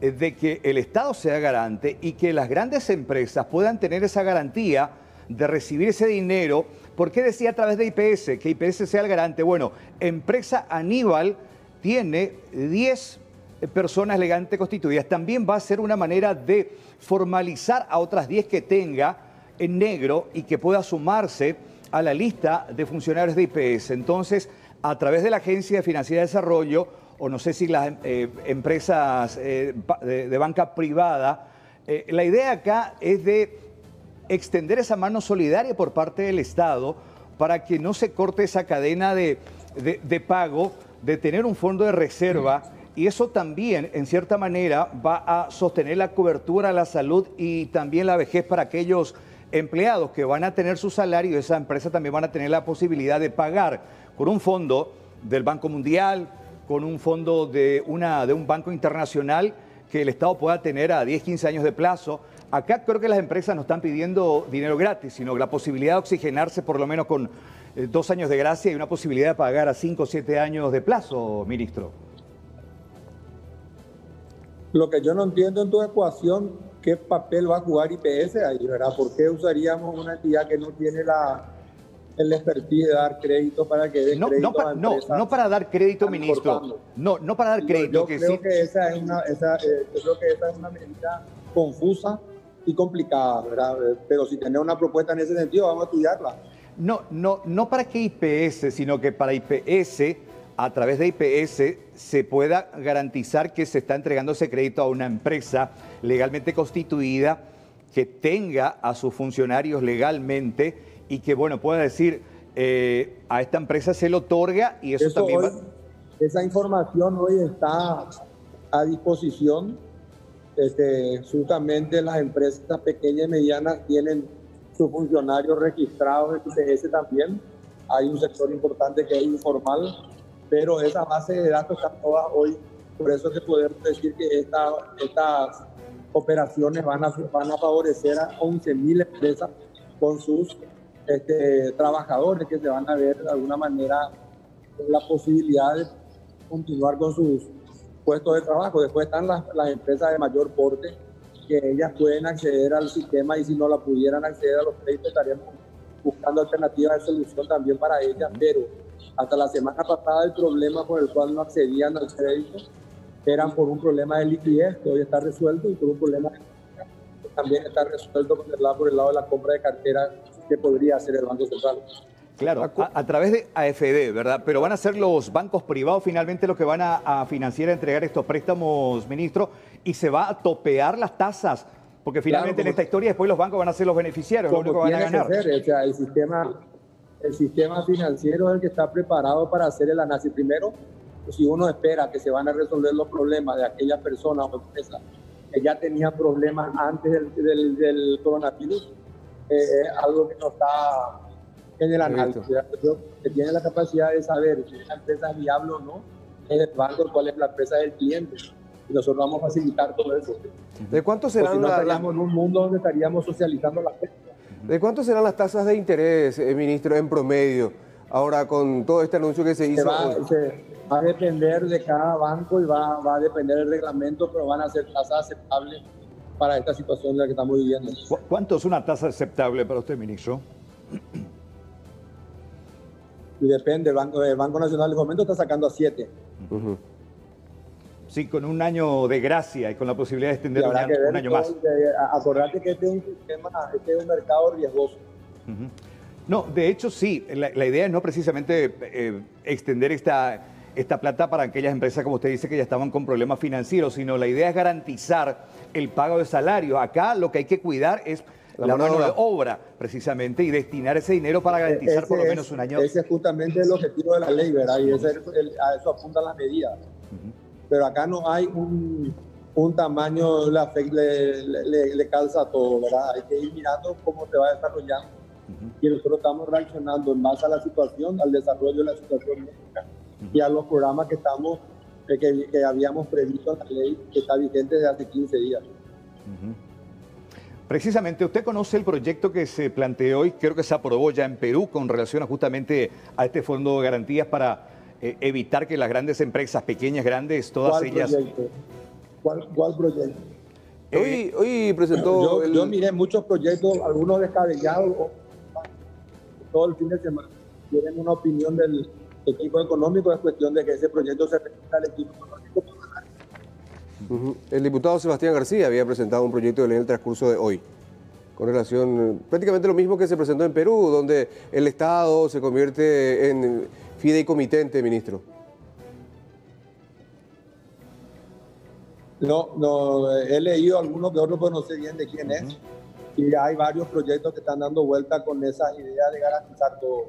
de que el Estado sea garante y que las grandes empresas puedan tener esa garantía de recibir ese dinero. ¿Por qué decía a través de IPS? Que IPS sea el garante. Bueno, empresa Aníbal tiene 10 personas legalmente constituidas. También va a ser una manera de formalizar a otras 10 que tenga en negro y que pueda sumarse a la lista de funcionarios de IPS. Entonces, a través de la Agencia Financiera de Desarrollo, o no sé si las empresas de banca privada, la idea acá es de extender esa mano solidaria por parte del Estado para que no se corte esa cadena de pago, de tener un fondo de reserva, y eso también, en cierta manera, va a sostener la cobertura a la salud y también la vejez para aquellos empleados que van a tener su salario, y esa empresa también van a tener la posibilidad de pagar con un fondo del Banco Mundial, con un fondo de un banco internacional que el Estado pueda tener a 10, 15 años de plazo. Acá creo que las empresas no están pidiendo dinero gratis, sino la posibilidad de oxigenarse por lo menos con 2 años de gracia y una posibilidad de pagar a 5 o 7 años de plazo, ministro. Lo que yo no entiendo en tu ecuación, ¿qué papel va a jugar IPS ahí, verdad? ¿Por qué usaríamos una entidad que no tiene el expertise de dar crédito para que dé crédito a empresas? No para dar crédito, ministro. No para dar crédito. Yo creo que esa es una medida confusa y complicada, ¿verdad? Pero si tenés una propuesta en ese sentido, vamos a estudiarla. No para que IPS, sino que para IPS, a través de IPS, se pueda garantizar que se está entregando ese crédito a una empresa legalmente constituida que tenga a sus funcionarios legalmente y que, bueno, pueda decir, a esta empresa se le otorga y eso también va... Esa información hoy está a disposición. Justamente las empresas pequeñas y medianas tienen sus funcionarios registrados en IPS también. Hay un sector importante que es informal, pero esa base de datos están todas hoy Por eso que podemos decir que estas operaciones van a favorecer a 11.000 empresas con sus trabajadores que se van a ver de alguna manera con la posibilidad de continuar con sus puestos de trabajo. Después están las empresas de mayor porte, que ellas pueden acceder al sistema, y si no la pudieran acceder a los créditos estaríamos buscando alternativas de solución también para ellas, pero hasta la semana pasada el problema por el cual no accedían al crédito eran por un problema de liquidez, que hoy está resuelto, y por un problema que también está resuelto por el lado de la compra de cartera que podría hacer el Banco Central. Claro, a través de AFD, ¿verdad? Pero van a ser los bancos privados finalmente los que van a financiar, a entregar estos préstamos, ministro, y se va a topear las tasas, porque finalmente en esta historia después los bancos van a ser los beneficiarios, lo único que van a ganar. O sea, el sistema financiero es el que está preparado para hacer el análisis. Primero, si uno espera que se van a resolver los problemas de aquellas personas o empresas que ya tenían problemas antes del coronavirus, algo que no está en el análisis. Que tiene la capacidad de saber si esa empresa es viable o no, es el banco, cuál es la empresa del cliente. Y nosotros vamos a facilitar todo eso. ¿De cuánto serán si no estaríamos en un mundo donde estaríamos socializando las cosas? ¿De cuánto serán las tasas de interés, ministro, en promedio? Ahora, con todo este anuncio que se hizo... Va a depender de cada banco y va a depender del reglamento, pero van a ser tasas aceptables para esta situación en la que estamos viviendo. ¿Cuánto es una tasa aceptable para usted, ministro? Y depende, el Banco Nacional en el momento está sacando a 7. Sí, con un año de gracia y con la posibilidad de extender un año más. Acordate que este es un sistema, este es un mercado riesgoso. No, de hecho sí, la idea es no precisamente extender esta plata para aquellas empresas, como usted dice, que ya estaban con problemas financieros, sino la idea es garantizar el pago de salario. Acá lo que hay que cuidar es la mano de obra, precisamente, y destinar ese dinero para garantizar por lo menos un año. Ese es justamente el objetivo de la ley, ¿verdad? Y a eso apuntan las medidas. Pero acá no hay un tamaño, le calza a todo, ¿verdad? Hay que ir mirando cómo se va desarrollando. Y nosotros estamos reaccionando en base a la situación, al desarrollo de la situación médica y a los programas que que habíamos previsto en la ley, que está vigente desde hace 15 días. Precisamente, usted conoce el proyecto que se planteó y creo que se aprobó ya en Perú con relación justamente a este fondo de garantías para evitar que las grandes empresas, pequeñas, grandes, todas ellas... Proyecto? ¿Cuál proyecto? Hoy presentó... Yo miré muchos proyectos, algunos descabellados, todo el fin de semana. Tienen una opinión del equipo económico, es cuestión de que ese proyecto se presenta al equipo económico. El diputado Sebastián García había presentado un proyecto de ley en el transcurso de hoy, con relación prácticamente lo mismo que se presentó en Perú, donde el Estado se convierte en fideicomitente, ministro. No, he leído algunos que otros, pero no sé bien de quién es. Y hay varios proyectos que están dando vuelta con esa idea de garantizar todo.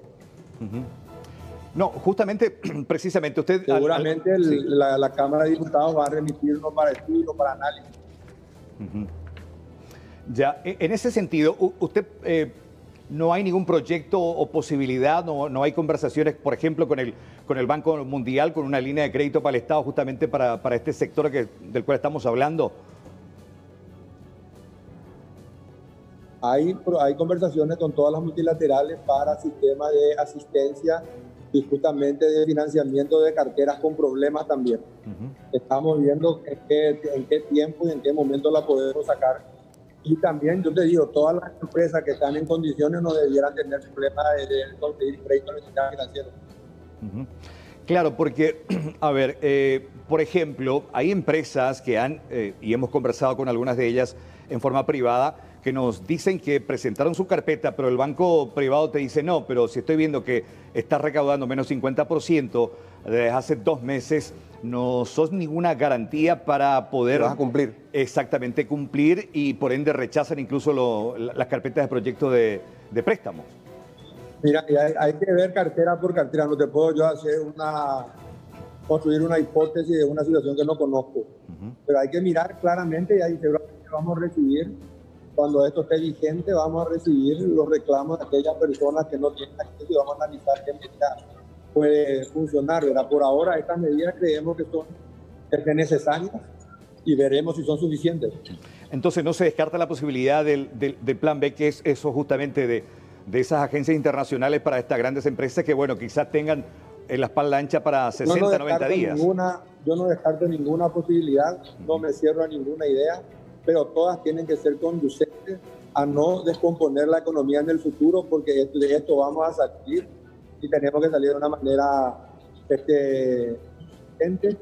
No, justamente, precisamente usted... Seguramente la Cámara de Diputados va a remitirnos para estudio, para análisis. Ya, en ese sentido, usted... ¿No hay ningún proyecto o posibilidad, no hay conversaciones, por ejemplo, con el Banco Mundial, con una línea de crédito para el Estado justamente para este sector del cual estamos hablando? Hay conversaciones con todas las multilaterales para sistemas de asistencia y justamente de financiamiento de carteras con problemas también. Estamos viendo en qué tiempo y en qué momento la podemos sacar. Y también, yo te digo, todas las empresas que están en condiciones no debieran tener problemas de conseguir crédito en el sistema financiero. Claro, porque, a ver, por ejemplo, hay empresas que han, y hemos conversado con algunas de ellas en forma privada, que nos dicen que presentaron su carpeta, pero el banco privado te dice, no, pero si estoy viendo que estás recaudando menos 50% desde hace 2 meses, no sos ninguna garantía para poder... Vas a cumplir. Exactamente, cumplir, y por ende rechazan incluso las carpetas de proyecto de préstamos. Mira, hay que ver cartera por cartera, no te puedo yo construir una hipótesis de una situación que no conozco, pero hay que mirar claramente y ahí seguramente vamos a recibir, cuando esto esté vigente, vamos a recibir los reclamos de aquellas personas que no tienen acceso y vamos a analizar qué medida puede funcionar, ¿verdad? Por ahora estas medidas creemos que son que sean necesarias y veremos si son suficientes. Entonces no se descarta la posibilidad del plan B, que es eso justamente de esas agencias internacionales para estas grandes empresas que, bueno, quizás tengan la espalda ancha para 60, 90 días. Yo no descarto ninguna posibilidad, no me cierro a ninguna idea, pero todas tienen que ser conducentes a no descomponer la economía en el futuro, porque de esto vamos a salir y tenemos que salir de una manera gente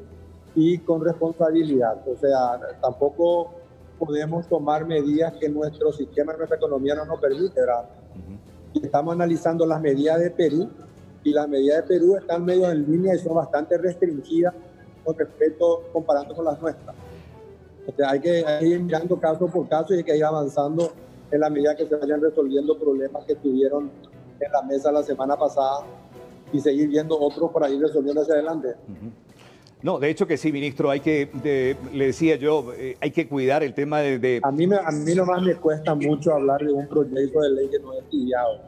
y con responsabilidad. O sea, tampoco podemos tomar medidas que nuestro sistema, nuestra economía no nos permite, ¿verdad? Estamos analizando las medidas de Perú y las medidas de Perú están medio en línea y son bastante restringidas con respecto, comparando con las nuestras. O sea, hay que ir mirando caso por caso y hay que ir avanzando en la medida que se vayan resolviendo problemas que tuvieron en la mesa la semana pasada y seguir viendo otros para ir resolviendo hacia adelante. No, de hecho que sí, ministro, hay que, le decía yo, hay que cuidar el tema de... A mí nomás me cuesta mucho hablar de un proyecto de ley que no he estudiado.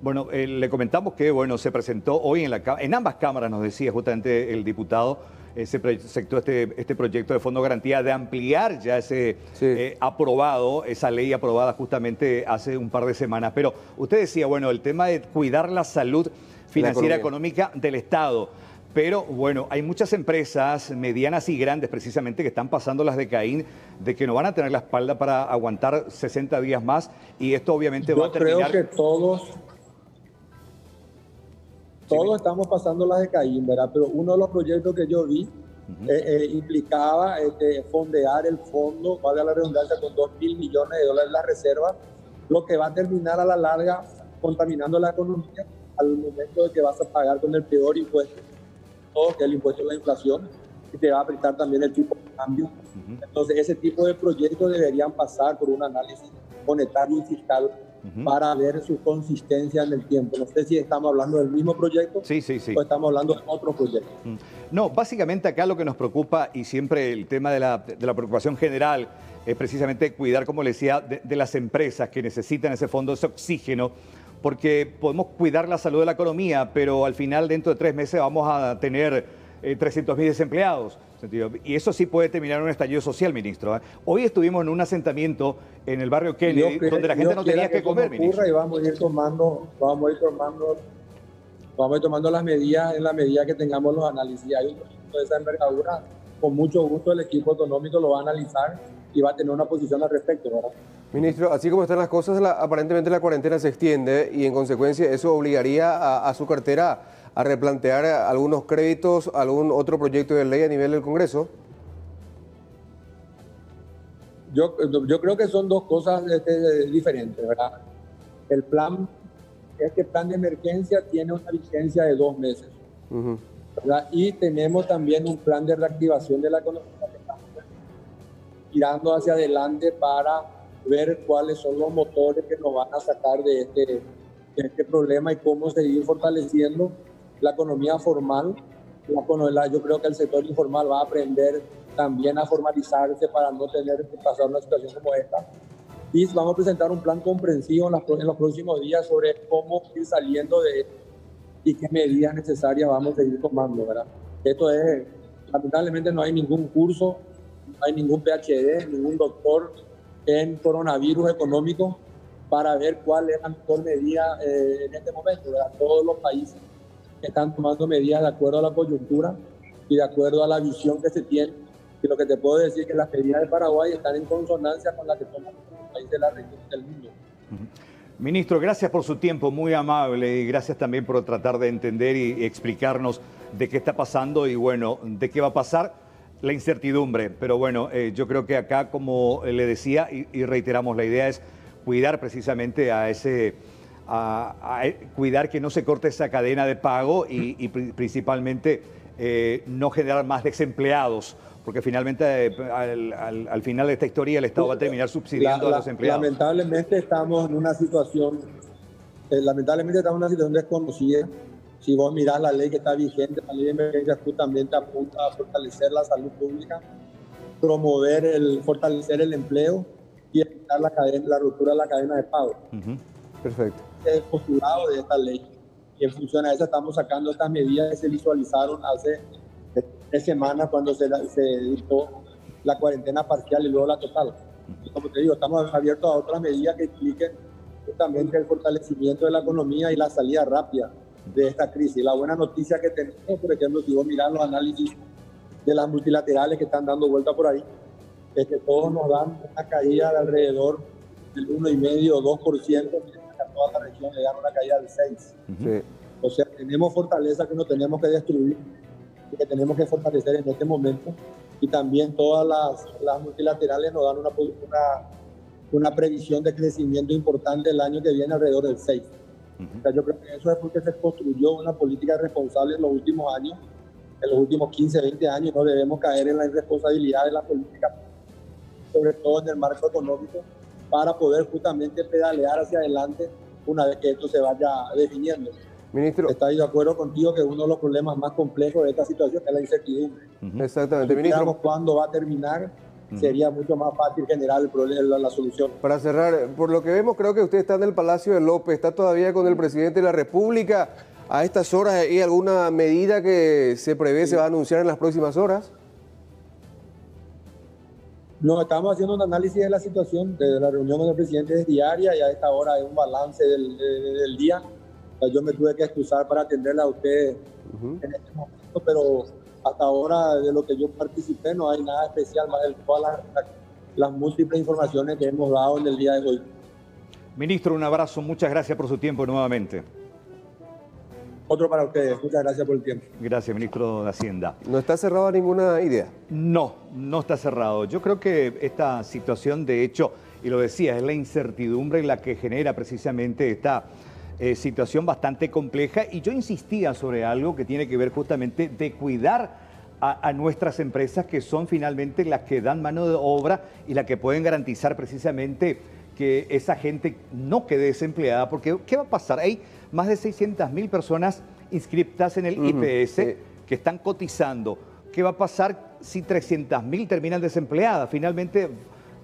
Bueno, le comentamos que, bueno, se presentó hoy en ambas cámaras, nos decía justamente el diputado, se presentó este proyecto de Fondo de Garantía de ampliar ya ese aprobado, esa ley aprobada justamente hace un par de semanas. Pero usted decía, bueno, el tema de cuidar la salud financiera económica del Estado. Pero bueno, hay muchas empresas medianas y grandes precisamente que están pasando las de Caín, de que no van a tener la espalda para aguantar 60 días más y esto obviamente va a terminar... Yo creo que todos estamos pasando las de Caín, ¿verdad? Pero uno de los proyectos que yo vi implicaba fondear el fondo, vale la redundancia, con $2.000 millones las reservas, lo que va a terminar a la larga contaminando la economía al momento de que vas a pagar con el peor impuesto, que es el impuesto de la inflación, y te va a apretar también el tipo de cambio. Entonces, ese tipo de proyectos deberían pasar por un análisis monetario y fiscal para ver su consistencia en el tiempo. No sé si estamos hablando del mismo proyecto o estamos hablando de otro proyecto. No, básicamente acá lo que nos preocupa y siempre el tema de la preocupación general es precisamente cuidar, como le decía, de las empresas que necesitan ese fondo, ese oxígeno, porque podemos cuidar la salud de la economía, pero al final dentro de 3 meses vamos a tener 300.000 desempleados. Y eso sí puede terminar en un estallido social, ministro. Hoy estuvimos en un asentamiento en el barrio Kennedy, donde la gente no tenía que comer, ministro. Y vamos a ir tomando las medidas en la medida que tengamos los análisis. Hay un proyecto de esa envergadura, con mucho gusto el equipo económico lo va a analizar y va a tener una posición al respecto, ¿verdad? Ministro, así como están las cosas, aparentemente la cuarentena se extiende y en consecuencia eso obligaría a su cartera a replantear algunos créditos, algún otro proyecto de ley a nivel del Congreso. Yo creo que son dos cosas diferentes, ¿verdad? Este plan de emergencia tiene una vigencia de 2 meses, ¿verdad? Y tenemos también un plan de reactivación de la economía que estamos tirando hacia adelante para ver cuáles son los motores que nos van a sacar de este problema y cómo seguir fortaleciendo la economía formal. Yo creo que el sector informal va a aprender también a formalizarse para no tener que pasar una situación como esta. Y vamos a presentar un plan comprensivo en los próximos días sobre cómo ir saliendo de esto y qué medidas necesarias vamos a seguir tomando, ¿verdad? Esto es, lamentablemente no hay ningún curso, no hay ningún PhD, ningún doctor en coronavirus económico para ver cuál es la mejor medida en este momento, ¿verdad? Todos los países están tomando medidas de acuerdo a la coyuntura y de acuerdo a la visión que se tiene. Y lo que te puedo decir es que las medidas de Paraguay están en consonancia con las que toman los países de la región del mundo. Ministro, gracias por su tiempo, muy amable, y gracias también por tratar de entender y explicarnos de qué está pasando y, bueno, de qué va a pasar. La incertidumbre, pero bueno, yo creo que acá, como le decía y reiteramos, la idea es cuidar precisamente cuidar que no se corte esa cadena de pago y principalmente no generar más desempleados, porque finalmente al final de esta historia el Estado va a terminar subsidiando a los empleados. Lamentablemente estamos en una situación desconocida. Si vos mirás la ley que está vigente, la ley de emergencia justamente apunta a fortalecer la salud pública, fortalecer el empleo y evitar la ruptura de la cadena de pago. Perfecto. Es el postulado de esta ley y en función a eso estamos sacando estas medidas que se visualizaron hace 3 semanas cuando se dictó la cuarentena parcial y luego la total. Y como te digo, estamos abiertos a otras medidas que impliquen justamente el fortalecimiento de la economía y la salida rápida de esta crisis. La buena noticia que tenemos, por ejemplo, si vos mirás los análisis de las multilaterales que están dando vuelta por ahí, es que todos nos dan una caída de alrededor del 1,5 o 2%, mientras que a toda la región le dan una caída del 6%. Sí. O sea, tenemos fortaleza que no tenemos que destruir, que tenemos que fortalecer en este momento, y también todas las multilaterales nos dan una previsión de crecimiento importante el año que viene alrededor del 6%. O sea, yo creo que eso es porque se construyó una política responsable en los últimos años, en los últimos 15, 20 años. No debemos caer en la irresponsabilidad de la política, sobre todo en el marco económico, para poder justamente pedalear hacia adelante una vez que esto se vaya definiendo. Ministro, estoy de acuerdo contigo que uno de los problemas más complejos de esta situación es la incertidumbre. Exactamente, si ministro. cuándo va a terminar, sería mucho más fácil generar el problema, la solución. Para cerrar, por lo que vemos, creo que usted está en el Palacio de López, está todavía con el presidente de la República. A estas horas, ¿hay alguna medida que se prevé, se va a anunciar en las próximas horas? No, estamos haciendo un análisis de la situación. De la reunión con el presidente es diaria y a esta hora es un balance del día. O sea, yo me tuve que excusar para atenderle a ustedes en este momento, pero hasta ahora de lo que yo participé no hay nada especial más de todas las múltiples informaciones que hemos dado en el día de hoy. Ministro, un abrazo, muchas gracias por su tiempo nuevamente. Otro para ustedes, muchas gracias por el tiempo. Gracias, ministro de Hacienda. ¿No está cerrada ninguna idea? No, no está cerrado. Yo creo que esta situación, de hecho, y lo decía, es la incertidumbre la que genera precisamente esta situación bastante compleja, y yo insistía sobre algo que tiene que ver justamente de cuidar a nuestras empresas, que son finalmente las que dan mano de obra y las que pueden garantizar precisamente que esa gente no quede desempleada, porque ¿qué va a pasar? Hay más de 600.000 personas inscriptas en el IPS que están cotizando. ¿Qué va a pasar si 300.000 terminan desempleadas? Finalmente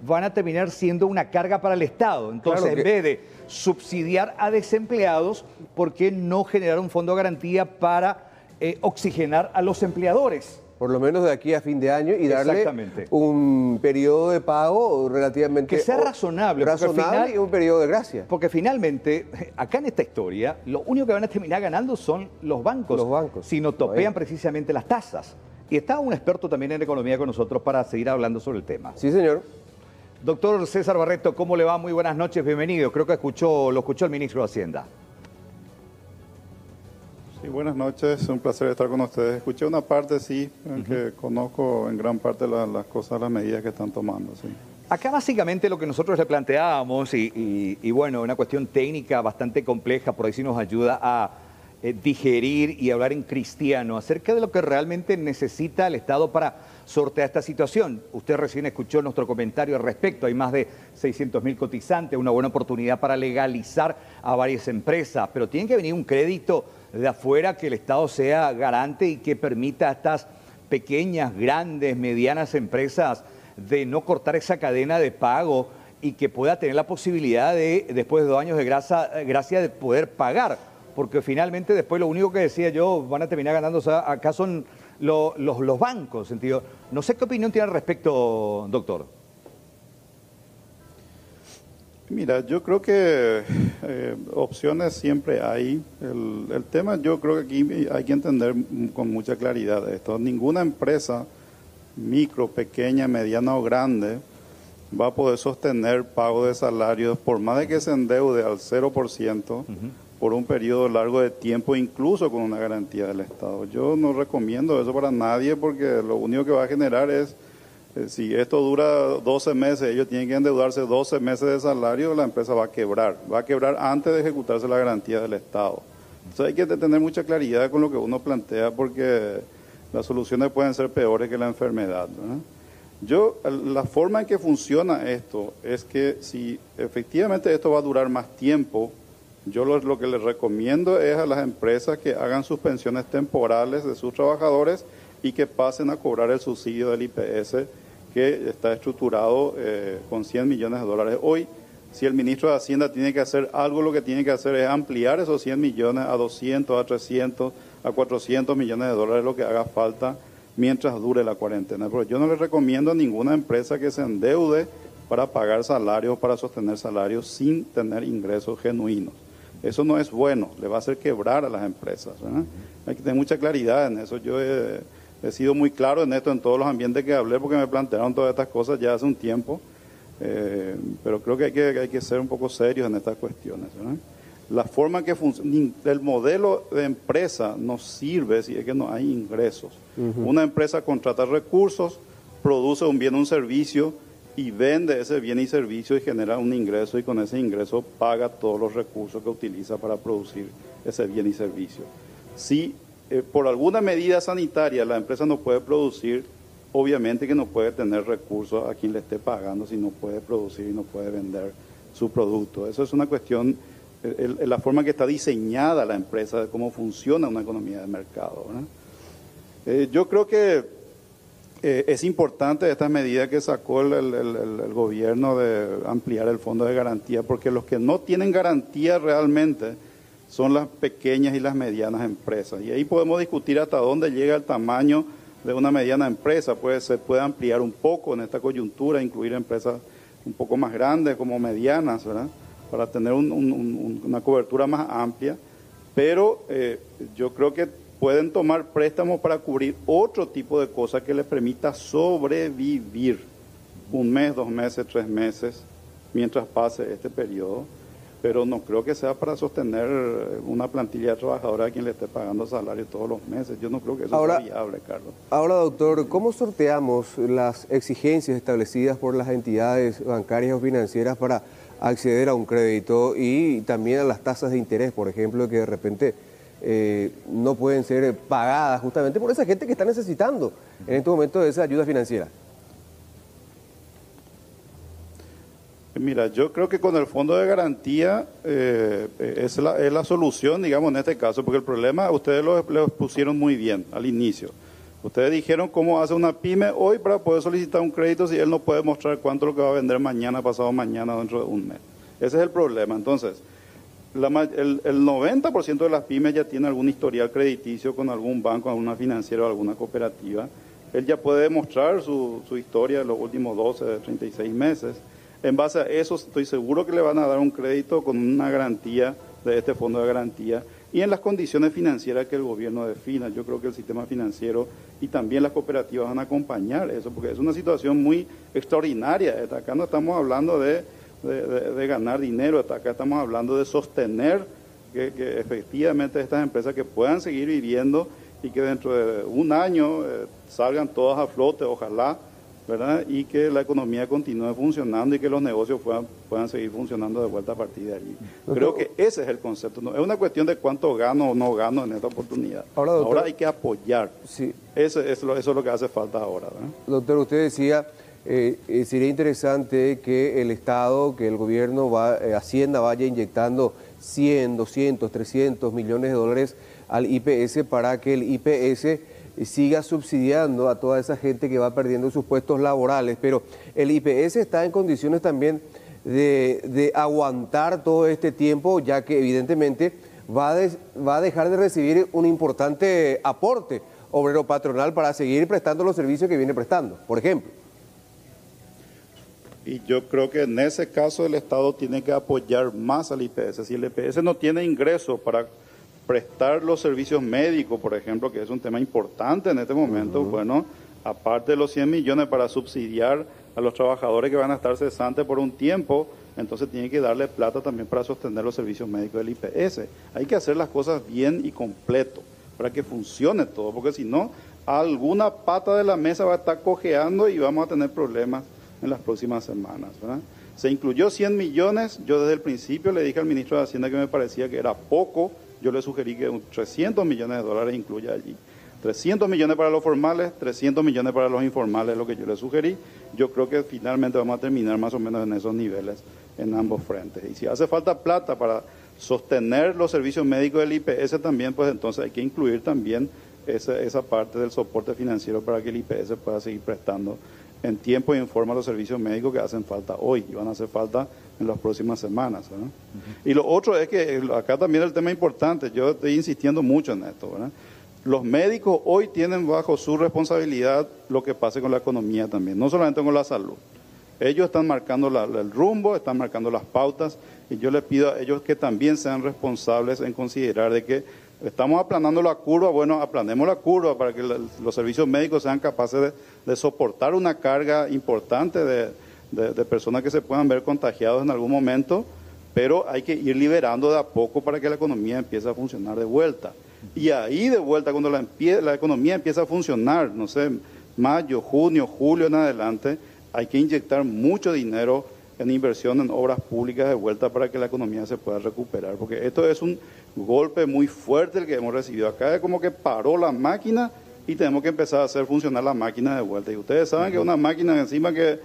van a terminar siendo una carga para el Estado. Entonces, claro, en vez de subsidiar a desempleados, ¿por qué no generar un fondo de garantía para oxigenar a los empleadores? Por lo menos de aquí a fin de año, y darle un periodo de pago relativamente... Que sea razonable. Razonable y un periodo de gracia. Porque finalmente, acá en esta historia, lo único que van a terminar ganando son los bancos. Los bancos. Si no topean precisamente las tasas. Y está un experto también en economía con nosotros para seguir hablando sobre el tema. Sí, señor. Doctor César Barreto, ¿cómo le va? Muy buenas noches, bienvenido. Creo que lo escuchó el ministro de Hacienda. Sí, buenas noches, un placer estar con ustedes. Escuché una parte, sí, que conozco en gran parte las cosas, las medidas que están tomando, sí. Acá básicamente lo que nosotros le planteábamos, y bueno, una cuestión técnica bastante compleja, por ahí sí nos ayuda a digerir y hablar en cristiano acerca de lo que realmente necesita el Estado para sortear esta situación. Usted recién escuchó nuestro comentario al respecto. Hay más de 600.000 cotizantes, una buena oportunidad para legalizar a varias empresas, pero tiene que venir un crédito de afuera, que el Estado sea garante y que permita a estas pequeñas, grandes, medianas empresas de no cortar esa cadena de pago y que pueda tener la posibilidad de, después de 2 años de gracia, de poder pagar. Porque finalmente después lo único que decía yo, van a terminar ganando, o sea, acá son los bancos, sentido. No sé qué opinión tiene al respecto, doctor. Mira, yo creo que opciones siempre hay. El tema, yo creo que aquí hay que entender con mucha claridad esto. Ninguna empresa, micro, pequeña, mediana o grande, va a poder sostener pago de salarios por más de que se endeude al 0%, por un periodo largo de tiempo, incluso con una garantía del Estado. Yo no recomiendo eso para nadie, porque lo único que va a generar es, si esto dura 12 meses, ellos tienen que endeudarse 12 meses de salario, la empresa va a quebrar antes de ejecutarse la garantía del Estado. Entonces hay que tener mucha claridad con lo que uno plantea, porque las soluciones pueden ser peores que la enfermedad, ¿no? La forma en que funciona esto es que si efectivamente esto va a durar más tiempo, yo lo que les recomiendo es a las empresas que hagan suspensiones temporales de sus trabajadores y que pasen a cobrar el subsidio del IPS, que está estructurado con 100 millones de dólares. Hoy, si el ministro de Hacienda tiene que hacer algo, lo que tiene que hacer es ampliar esos 100 millones a 200, a 300, a 400 millones de dólares, lo que haga falta, mientras dure la cuarentena. Pero yo no le recomiendo a ninguna empresa que se endeude para pagar salarios, para sostener salarios sin tener ingresos genuinos. Eso no es bueno, le va a hacer quebrar a las empresas, ¿verdad? Hay que tener mucha claridad en eso. Yo he sido muy claro en esto en todos los ambientes que hablé, porque me plantearon todas estas cosas ya hace un tiempo, pero creo que hay que ser un poco serios en estas cuestiones, ¿verdad? La forma que funciona, el modelo de empresa no sirve si es que no hay ingresos. Una empresa contrata recursos, produce un bien o un servicio y vende ese bien y servicio y genera un ingreso, y con ese ingreso paga todos los recursos que utiliza para producir ese bien y servicio. Si por alguna medida sanitaria la empresa no puede producir, obviamente que no puede tener recursos a quien le esté pagando si no puede producir y no puede vender su producto. Eso es una cuestión, la forma que está diseñada la empresa, de cómo funciona una economía de mercado, ¿verdad? Yo creo que es importante esta medida que sacó el gobierno de ampliar el fondo de garantía, porque los que no tienen garantía realmente son las pequeñas y las medianas empresas. Y ahí podemos discutir hasta dónde llega el tamaño de una mediana empresa. Se puede ampliar un poco en esta coyuntura, incluir empresas un poco más grandes como medianas, ¿verdad?, para tener una cobertura más amplia. Pero yo creo que pueden tomar préstamos para cubrir otro tipo de cosas que les permita sobrevivir 1 mes, 2 meses, 3 meses, mientras pase este periodo. Pero no creo que sea para sostener una plantilla de trabajadores a quien le esté pagando salario todos los meses. Yo no creo que eso sea viable, Carlos. Ahora, doctor, ¿cómo sorteamos las exigencias establecidas por las entidades bancarias o financieras para acceder a un crédito, y también a las tasas de interés, por ejemplo, que de repente no pueden ser pagadas justamente por esa gente que está necesitando en este momento de esa ayuda financiera? Mira, yo creo que con el fondo de garantía es la solución, digamos, en este caso, porque el problema ustedes lo pusieron muy bien al inicio. Ustedes dijeron cómo hace una pyme hoy para poder solicitar un crédito si él no puede mostrar cuánto es lo que va a vender mañana, pasado mañana, dentro de un mes. Ese es el problema. Entonces, el 90% de las pymes ya tiene algún historial crediticio con algún banco, alguna financiera o alguna cooperativa. Él ya puede demostrar su historia de los últimos 12, 36 meses. En base a eso, estoy seguro que le van a dar un crédito con una garantía de este fondo de garantía y en las condiciones financieras que el gobierno defina. Yo creo que el sistema financiero y también las cooperativas van a acompañar eso, porque es una situación muy extraordinaria. Acá no estamos hablando de ganar dinero, acá estamos hablando de sostener que efectivamente estas empresas que puedan seguir viviendo y que dentro de un año salgan todas a flote, ojalá, ¿verdad? Y que la economía continúe funcionando y que los negocios puedan seguir funcionando de vuelta a partir de allí. Creo que ese es el concepto. No es una cuestión de cuánto gano o no gano en esta oportunidad. Ahora hay que apoyar. Sí. Eso es lo que hace falta ahora, ¿verdad? Doctor, usted decía, sería interesante que el Estado, que el gobierno, Hacienda vaya inyectando 100, 200, 300 millones de dólares al IPS para que el IPS siga subsidiando a toda esa gente que va perdiendo sus puestos laborales, pero el IPS está en condiciones también de aguantar todo este tiempo, ya que evidentemente va a dejar de recibir un importante aporte obrero patronal para seguir prestando los servicios que viene prestando, por ejemplo. Y yo creo que en ese caso el Estado tiene que apoyar más al IPS. Si el IPS no tiene ingresos para prestar los servicios médicos, por ejemplo, que es un tema importante en este momento, bueno, aparte de los 100 millones para subsidiar a los trabajadores que van a estar cesantes por un tiempo, entonces tiene que darle plata también para sostener los servicios médicos del IPS. Hay que hacer las cosas bien y completo para que funcione todo, porque si no, alguna pata de la mesa va a estar cojeando y vamos a tener problemas en las próximas semanas, ¿verdad? Se incluyó 100 millones, yo desde el principio le dije al ministro de Hacienda que me parecía que era poco. Yo le sugerí que 300 millones de dólares incluya allí. 300 millones para los formales, 300 millones para los informales, es lo que yo le sugerí. Yo creo que finalmente vamos a terminar más o menos en esos niveles en ambos frentes. Y si hace falta plata para sostener los servicios médicos del IPS también, pues entonces hay que incluir también esa parte del soporte financiero para que el IPS pueda seguir prestando en tiempo y en forma los servicios médicos que hacen falta hoy y van a hacer falta en las próximas semanas, ¿verdad? Y lo otro es que acá también el tema importante, yo estoy insistiendo mucho en esto, ¿verdad? Los médicos hoy tienen bajo su responsabilidad lo que pase con la economía también, no solamente con la salud. Ellos están marcando el rumbo, están marcando las pautas, y yo les pido a ellos que también sean responsables en considerar de que estamos aplanando la curva. Bueno, aplanemos la curva para que los servicios médicos sean capaces de soportar una carga importante de personas que se puedan ver contagiados en algún momento, pero hay que ir liberando de a poco para que la economía empiece a funcionar de vuelta. Y ahí de vuelta, cuando la economía empieza a funcionar, no sé, mayo, junio, julio en adelante, hay que inyectar mucho dinero en inversión en obras públicas de vuelta para que la economía se pueda recuperar, porque esto es un golpe muy fuerte el que hemos recibido acá. Es como que paró la máquina y tenemos que empezar a hacer funcionar la máquina de vuelta. Y ustedes saben que una máquina encima que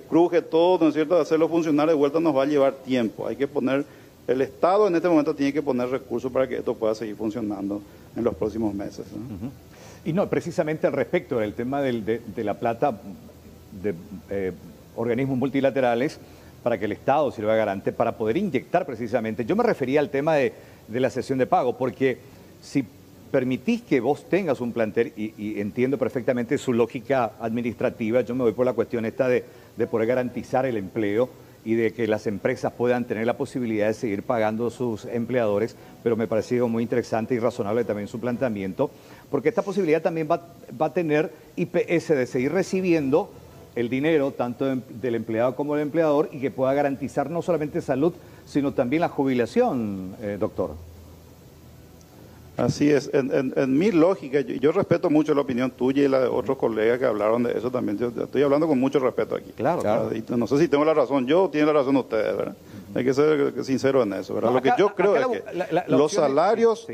cruje todo, ¿no es cierto?, hacerlo funcionar de vuelta nos va a llevar tiempo. Hay que poner, el Estado en este momento tiene que poner recursos para que esto pueda seguir funcionando en los próximos meses, ¿no? Y no, precisamente al respecto del tema de la plata de organismos multilaterales, para que el Estado sirva garante, para poder inyectar precisamente. Yo me refería al tema de la cesión de pago, porque si permitís que vos tengas un plantel, y entiendo perfectamente su lógica administrativa, yo me voy por la cuestión esta de poder garantizar el empleo y de que las empresas puedan tener la posibilidad de seguir pagando a sus empleadores, pero me pareció muy interesante y razonable también su planteamiento, porque esta posibilidad también va a tener IPS de seguir recibiendo el dinero tanto del empleado como del empleador, y que pueda garantizar no solamente salud, sino también la jubilación, doctor. Así es. En mi lógica, yo respeto mucho la opinión tuya y la de otros colegas que hablaron de eso también. Yo estoy hablando con mucho respeto aquí. Claro. Y no sé si tengo la razón yo o tienen la razón ustedes, ¿verdad? Hay que ser sincero en eso, ¿verdad? No, lo que yo creo es que los salarios...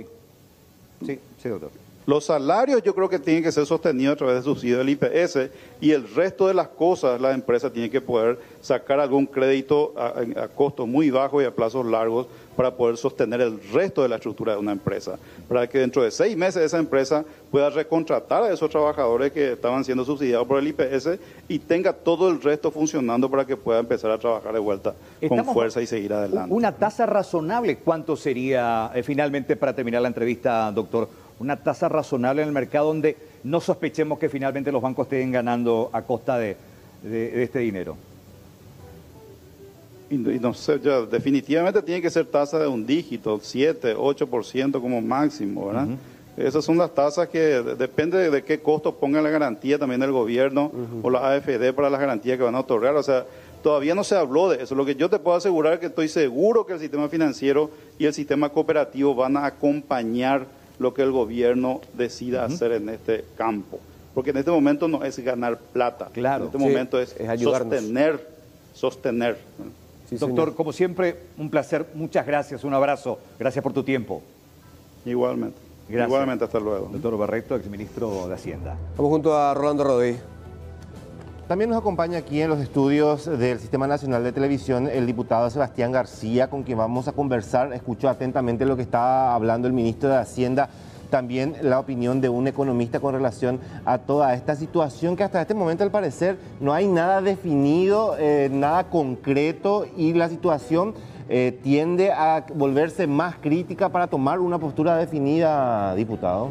Sí, doctor. Los salarios yo creo que tienen que ser sostenidos a través de subsidios del IPS, y el resto de las cosas la empresa tiene que poder sacar algún crédito a costos muy bajos y a plazos largos para poder sostener el resto de la estructura de una empresa, para que dentro de 6 meses esa empresa pueda recontratar a esos trabajadores que estaban siendo subsidiados por el IPS y tenga todo el resto funcionando para que pueda empezar a trabajar de vuelta con fuerza y seguir adelante. Una tasa razonable, ¿cuánto sería finalmente, para terminar la entrevista, doctor? Una tasa razonable en el mercado donde no sospechemos que finalmente los bancos estén ganando a costa de este dinero. Y no sé, ya definitivamente tiene que ser tasa de un dígito, 7, 8% como máximo, ¿verdad? Esas son las tasas que depende de qué costo ponga la garantía también el gobierno o la AFD para las garantías que van a otorgar. O sea, todavía no se habló de eso. Lo que yo te puedo asegurar es que estoy seguro que el sistema financiero y el sistema cooperativo van a acompañar lo que el gobierno decida hacer en este campo. Porque en este momento no es ganar plata. Claro. En este momento es sostener. Sí, doctor, señor, como siempre, un placer. Muchas gracias, un abrazo. Gracias por tu tiempo. Igualmente. Gracias. Igualmente, hasta luego. Doctor Barreto, exministro de Hacienda. Vamos junto a Rolando Rodríguez. También nos acompaña aquí en los estudios del Sistema Nacional de Televisión el diputado Sebastián García, con quien vamos a conversar. Escuchó atentamente lo que está hablando el ministro de Hacienda, también la opinión de un economista con relación a toda esta situación, que hasta este momento al parecer no hay nada definido, nada concreto, y la situación tiende a volverse más crítica para tomar una postura definida, diputado.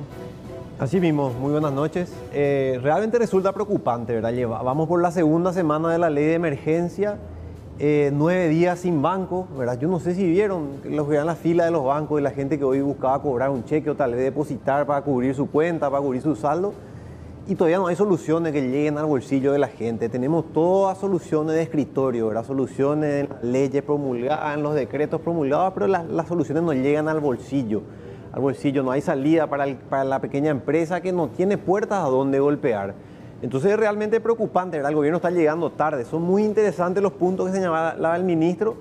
Así mismo, muy buenas noches. Realmente resulta preocupante, ¿verdad? Vamos por la segunda semana de la ley de emergencia, 9 días sin banco, ¿verdad? Yo no sé si vieron los que eran la fila de los bancos y la gente que hoy buscaba cobrar un cheque o tal vez depositar para cubrir su cuenta, para cubrir su saldo, y todavía no hay soluciones que lleguen al bolsillo de la gente. Tenemos todas soluciones de escritorio, ¿verdad? Soluciones en las leyes promulgadas, en los decretos promulgados, pero las soluciones no llegan al bolsillo. No hay salida para la pequeña empresa que no tiene puertas a donde golpear. Entonces es realmente preocupante, ¿verdad? El gobierno está llegando tarde. Son muy interesantes los puntos que señalaba el ministro,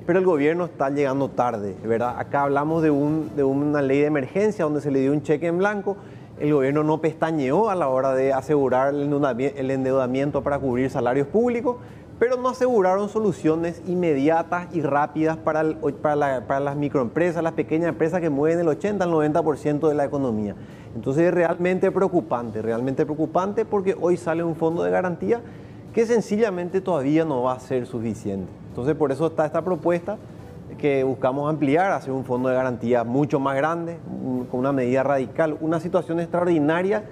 pero el gobierno está llegando tarde, ¿verdad? Acá hablamos de una ley de emergencia donde se le dio un cheque en blanco. El gobierno no pestañeó a la hora de asegurar el endeudamiento para cubrir salarios públicos, pero no aseguraron soluciones inmediatas y rápidas para las microempresas, las pequeñas empresas que mueven el 80 al 90% de la economía. Entonces es realmente preocupante porque hoy sale un fondo de garantía que sencillamente todavía no va a ser suficiente. Entonces por eso está esta propuesta que buscamos ampliar, hacer un fondo de garantía mucho más grande, con una medida radical, una situación extraordinaria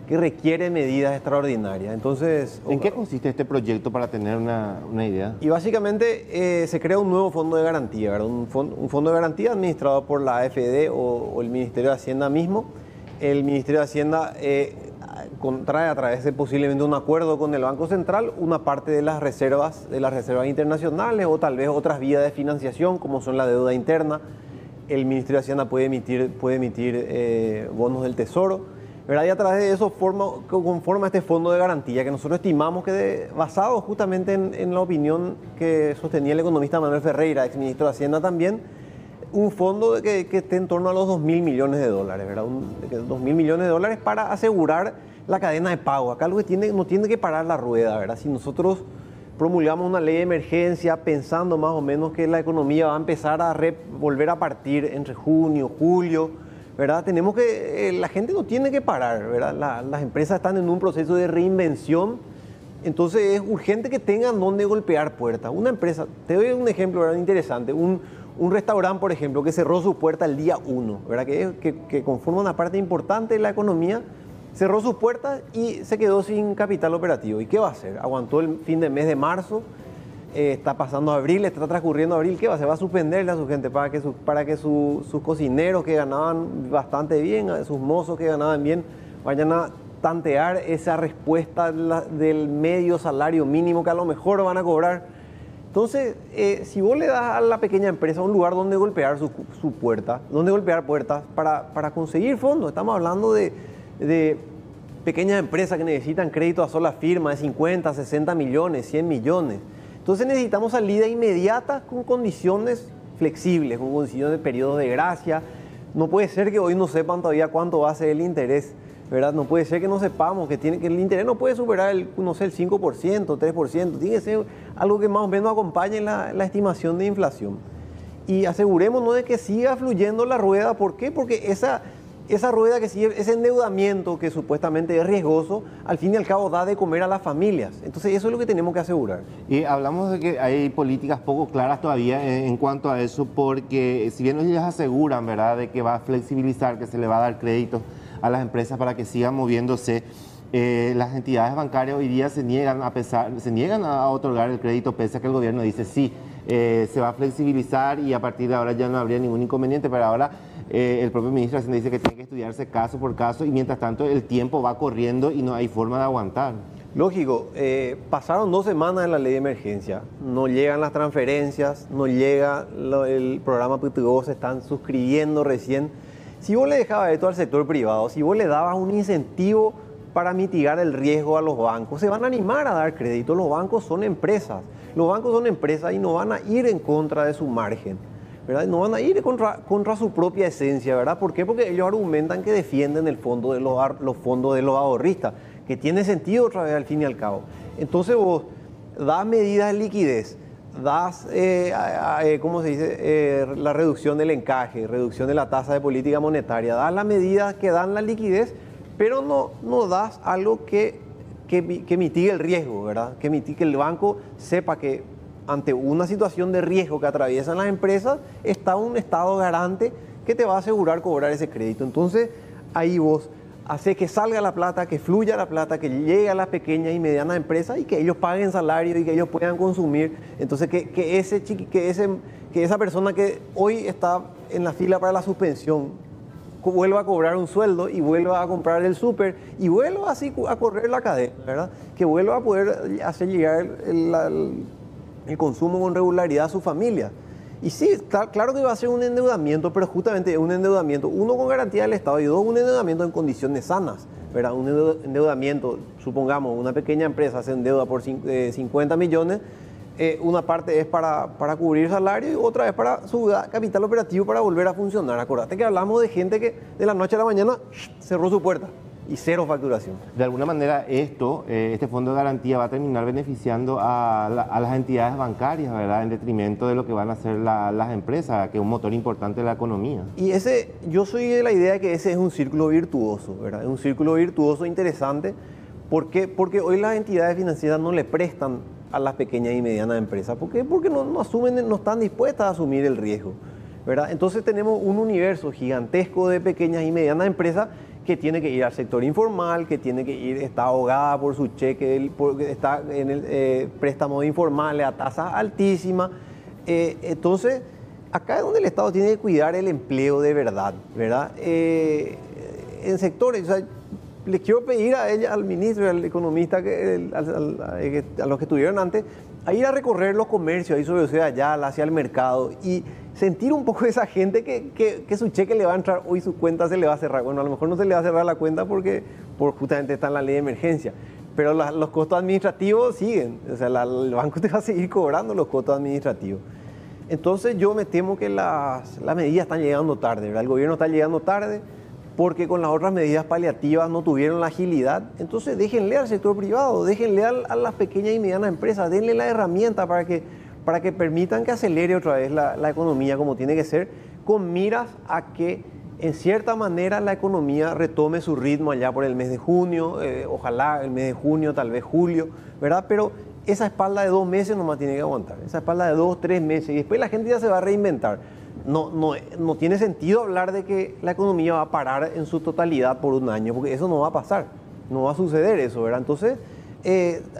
que requiere medidas extraordinarias. Entonces, ¿en qué consiste este proyecto para tener una idea? Y básicamente se crea un nuevo fondo de garantía, ¿verdad? Un fondo de garantía administrado por la AFD o el Ministerio de Hacienda mismo. El Ministerio de Hacienda contrae a través de posiblemente un acuerdo con el Banco Central una parte de las reservas internacionales o tal vez otras vías de financiación como son la deuda interna. El Ministerio de Hacienda puede emitir bonos del Tesoro, ¿verdad? Y a través de eso conforma este fondo de garantía que nosotros estimamos que basado justamente en la opinión que sostenía el economista Manuel Ferreira, ex ministro de Hacienda también, un fondo que esté en torno a los 2.000 millones de dólares, ¿verdad? 2.000 millones de dólares para asegurar la cadena de pago. Acá lo que no tiene que parar la rueda, ¿verdad? Si nosotros promulgamos una ley de emergencia pensando más o menos que la economía va a empezar a volver a partir entre junio, julio, ¿verdad? Tenemos que, la gente no tiene que parar, ¿verdad? Las empresas están en un proceso de reinvención, entonces es urgente que tengan donde golpear puertas. Una empresa, te doy un ejemplo, ¿verdad? Interesante, un restaurante, por ejemplo, que cerró su puerta el día 1, ¿verdad? Que conforma una parte importante de la economía, cerró sus puertas y se quedó sin capital operativo. ¿Y qué va a hacer? Aguantó el fin de mes de marzo, está pasando abril, está transcurriendo abril, ¿qué va a hacer? Va a suspenderle a su gente para que sus cocineros que ganaban bastante bien, sus mozos que ganaban bien, vayan a tantear esa respuesta del medio salario mínimo que a lo mejor van a cobrar. Entonces, si vos le das a la pequeña empresa un lugar donde golpear su puerta, donde golpear puertas para conseguir fondos, estamos hablando de pequeñas empresas que necesitan crédito a sola firma de 50, 60 millones, 100 millones. Entonces necesitamos salida inmediata con condiciones flexibles, con condiciones de periodos de gracia. No puede ser que hoy no sepan todavía cuánto va a ser el interés, ¿verdad? No puede ser que no sepamos que el interés no puede superar el 5%, 3%. Tiene que ser algo que más o menos acompañe la estimación de inflación. Y asegurémonos de que siga fluyendo la rueda. ¿Por qué? Porque esa rueda que sigue, ese endeudamiento que supuestamente es riesgoso, al fin y al cabo da de comer a las familias. Entonces eso es lo que tenemos que asegurar. Y hablamos de que hay políticas poco claras todavía en cuanto a eso, porque si bien ellos aseguran, ¿verdad?, de que va a flexibilizar, que se le va a dar crédito a las empresas para que sigan moviéndose, las entidades bancarias hoy día se niegan a otorgar el crédito, pese a que el gobierno dice sí, se va a flexibilizar y a partir de ahora ya no habría ningún inconveniente, pero ahora el propio ministro de Hacienda dice que tiene que estudiarse caso por caso y mientras tanto el tiempo va corriendo y no hay forma de aguantar. Lógico, pasaron 2 semanas de la ley de emergencia, no llegan las transferencias, no llega el programa PTO, se están suscribiendo recién. Si vos le dejabas esto al sector privado, si vos le dabas un incentivo para mitigar el riesgo a los bancos, se van a animar a dar crédito. Los bancos son empresas y no van a ir en contra de su margen, ¿verdad? No van a ir contra su propia esencia, ¿verdad? ¿Por qué? Porque ellos argumentan que defienden los fondos de los ahorristas, que tiene sentido otra vez al fin y al cabo. Entonces vos das medidas de liquidez, das, ¿cómo se dice? La reducción del encaje, reducción de la tasa de política monetaria, das las medidas que dan la liquidez, pero no das algo que mitigue el riesgo, ¿verdad? Que el banco sepa que ante una situación de riesgo que atraviesan las empresas, está un estado garante que te va a asegurar cobrar ese crédito. Entonces, ahí vos haces que salga la plata, que fluya la plata, que llegue a las pequeñas y medianas empresas y que ellos paguen salario y que ellos puedan consumir. Entonces, que esa persona que hoy está en la fila para la suspensión vuelva a cobrar un sueldo y vuelva a comprar el súper y vuelva así a correr la cadena, ¿verdad? Que vuelva a poder hacer llegar el consumo con regularidad a su familia. Y sí, claro que va a ser un endeudamiento, pero justamente un endeudamiento, uno con garantía del Estado y dos, un endeudamiento en condiciones sanas, ¿verdad? Un endeudamiento, supongamos, una pequeña empresa se endeuda por 50 millones, una parte es para cubrir salario y otra es para su capital operativo para volver a funcionar. Acordate que hablamos de gente que de la noche a la mañana cerró su puerta y cero facturación. De alguna manera este fondo de garantía va a terminar beneficiando a las entidades bancarias, ¿verdad? En detrimento de lo que van a hacer las empresas, que es un motor importante de la economía. Y yo soy de la idea de que ese es un círculo virtuoso, ¿verdad? Es un círculo virtuoso interesante. ¿Por qué? Porque hoy las entidades financieras no le prestan a las pequeñas y medianas empresas. ¿Por qué? Porque no asumen, no están dispuestas a asumir el riesgo, ¿verdad? Entonces tenemos un universo gigantesco de pequeñas y medianas empresas que tiene que ir al sector informal, que tiene que ir, está ahogada por su cheque, está en el préstamo informales a tasas altísimas. Entonces, acá es donde el Estado tiene que cuidar el empleo de verdad, ¿verdad? En sectores, o sea, les quiero pedir a ella, al ministro y al economista, a los que estuvieron antes, a ir a recorrer los comercios, ahí sobre Ciudad Ayala, hacia el mercado, y sentir un poco esa gente que su cheque le va a entrar hoy, su cuenta se le va a cerrar. Bueno, a lo mejor no se le va a cerrar la cuenta porque justamente está en la ley de emergencia, pero los costos administrativos siguen. O sea, el banco te va a seguir cobrando los costos administrativos. Entonces yo me temo que las medidas están llegando tarde, ¿verdad? El gobierno está llegando tarde porque con las otras medidas paliativas no tuvieron la agilidad. Entonces déjenle al sector privado, déjenle a las pequeñas y medianas empresas, denle la herramienta para que permitan que acelere otra vez la economía como tiene que ser, con miras a que en cierta manera la economía retome su ritmo allá por el mes de junio, ojalá el mes de junio, tal vez julio, ¿verdad? Pero esa espalda de 2 meses nomás tiene que aguantar, esa espalda de 2, 3 meses, y después la gente ya se va a reinventar. No tiene sentido hablar de que la economía va a parar en su totalidad por un año, porque eso no va a pasar, no va a suceder eso, ¿verdad? Entonces,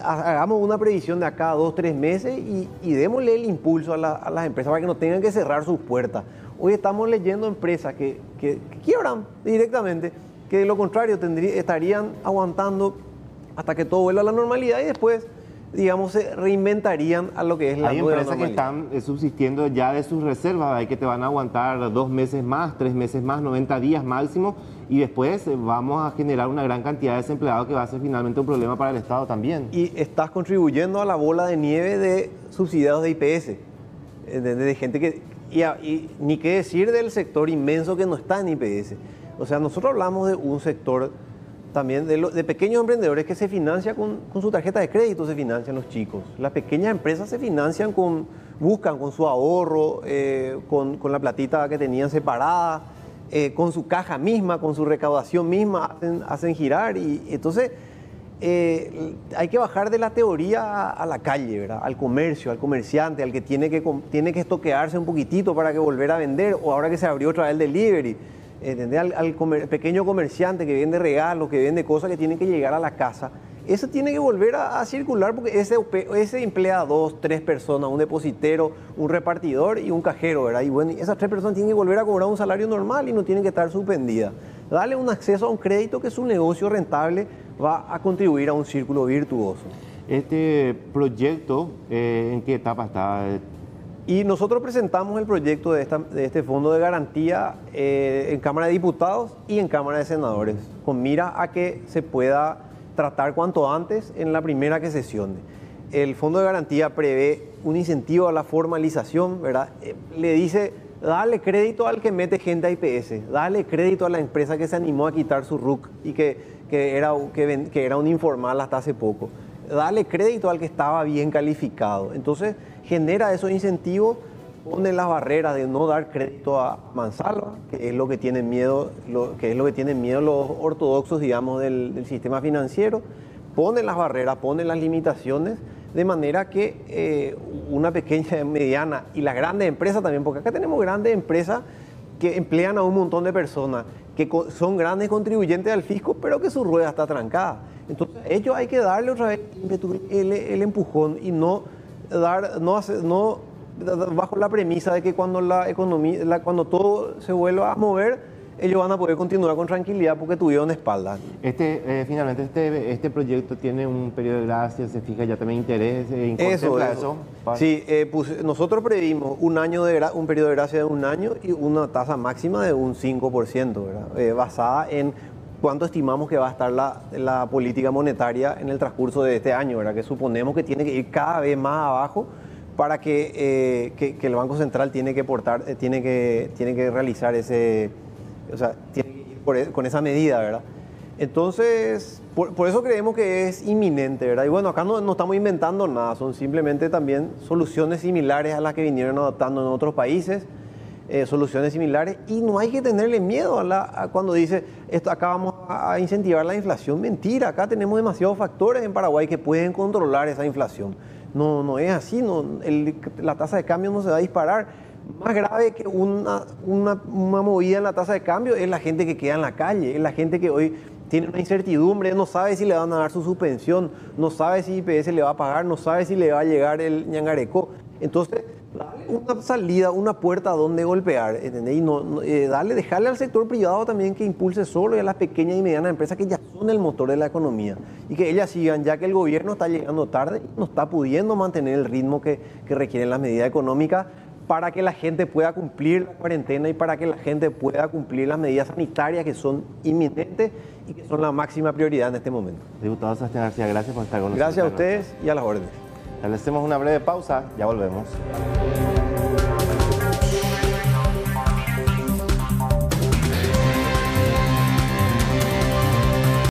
hagamos una previsión de acá a 2, 3 meses y démosle el impulso a las empresas para que no tengan que cerrar sus puertas. Hoy estamos leyendo empresas que quiebran directamente, que de lo contrario estarían aguantando hasta que todo vuelva a la normalidad y después, digamos, se reinventarían a lo que es la nueva normalidad. Hay empresas que están subsistiendo ya de sus reservas, hay que te van a aguantar 2 meses más, 3 meses más, 90 días máximo, y después vamos a generar una gran cantidad de desempleados que va a ser finalmente un problema para el Estado también. Y estás contribuyendo a la bola de nieve de subsidiados de IPS, de gente que... Y ni qué decir del sector inmenso que no está en IPS. O sea, nosotros hablamos de un sector también de pequeños emprendedores que se financian con su tarjeta de crédito, se financian los chicos. Las pequeñas empresas se financian buscan con su ahorro, con la platita que tenían separada, con su caja misma, con su recaudación misma, hacen girar. Y entonces hay que bajar de la teoría a la calle, ¿verdad? Al comercio, al comerciante, al que tiene que estoquearse un poquitito para que volver a vender, o ahora que se abrió otra vez el delivery. Al pequeño comerciante que vende regalos, que vende cosas que tienen que llegar a la casa. Eso tiene que volver a circular porque ese emplea a 2, 3 personas, un depositero, un repartidor y un cajero, ¿verdad? Y bueno, esas 3 personas tienen que volver a cobrar un salario normal y no tienen que estar suspendidas. Darle un acceso a un crédito que su negocio rentable va a contribuir a un círculo virtuoso. ¿Este proyecto en qué etapa está? Y nosotros presentamos el proyecto de este fondo de garantía en Cámara de Diputados y en Cámara de Senadores, con mira a que se pueda tratar cuanto antes en la primera que sesione. El fondo de garantía prevé un incentivo a la formalización, ¿verdad? Le dice, dale crédito al que mete gente a IPS, dale crédito a la empresa que se animó a quitar su RUC y que era un informal hasta hace poco. Dale crédito al que estaba bien calificado. Entonces, genera esos incentivos, pone las barreras de no dar crédito a mansalva, que es lo que tienen miedo, los ortodoxos, digamos, del sistema financiero, pone las barreras, pone las limitaciones, de manera que una pequeña, mediana y las grandes empresas también, porque acá tenemos grandes empresas que emplean a un montón de personas, que son grandes contribuyentes al fisco, pero que su rueda está trancada. Entonces, a ellos hay que darle otra vez el empujón y no bajo la premisa de que cuando cuando todo se vuelva a mover, ellos van a poder continuar con tranquilidad porque tuvieron espalda. Finalmente este proyecto tiene un periodo de gracia, se fija ya también interés, eso. Sí, nosotros previmos un periodo de gracia de 1 año y una tasa máxima de un 5%, ¿verdad? Basada en cuánto estimamos que va a estar la política monetaria en el transcurso de este año, ¿verdad? Que suponemos que tiene que ir cada vez más abajo para que el Banco Central tiene que realizar ese, o sea, tiene que ir con esa medida, ¿verdad? Entonces, por eso creemos que es inminente, ¿verdad? Y bueno, acá no estamos inventando nada, son simplemente también soluciones similares a las que vinieron adoptando en otros países, soluciones similares, y no hay que tenerle miedo a cuando dice, acá vamos a incentivar la inflación. Mentira, acá tenemos demasiados factores en Paraguay que pueden controlar esa inflación. No es así, la tasa de cambio no se va a disparar. Más grave que una movida en la tasa de cambio es la gente que queda en la calle, es la gente que hoy tiene una incertidumbre, no sabe si le van a dar su suspensión, no sabe si IPS le va a pagar, no sabe si le va a llegar el ñangareco. Entonces, dale una salida, una puerta donde golpear, ¿entendés? Y dejarle al sector privado también que impulse solo y a las pequeñas y medianas empresas que ya son el motor de la economía y que ellas sigan, ya que el gobierno está llegando tarde y no está pudiendo mantener el ritmo que requieren las medidas económicas para que la gente pueda cumplir la cuarentena y para que la gente pueda cumplir las medidas sanitarias que son inminentes y que son la máxima prioridad en este momento. Diputado Sebastián García, gracias por estar con nosotros. Gracias a ustedes y a las órdenes. Establecemos una breve pausa, ya volvemos.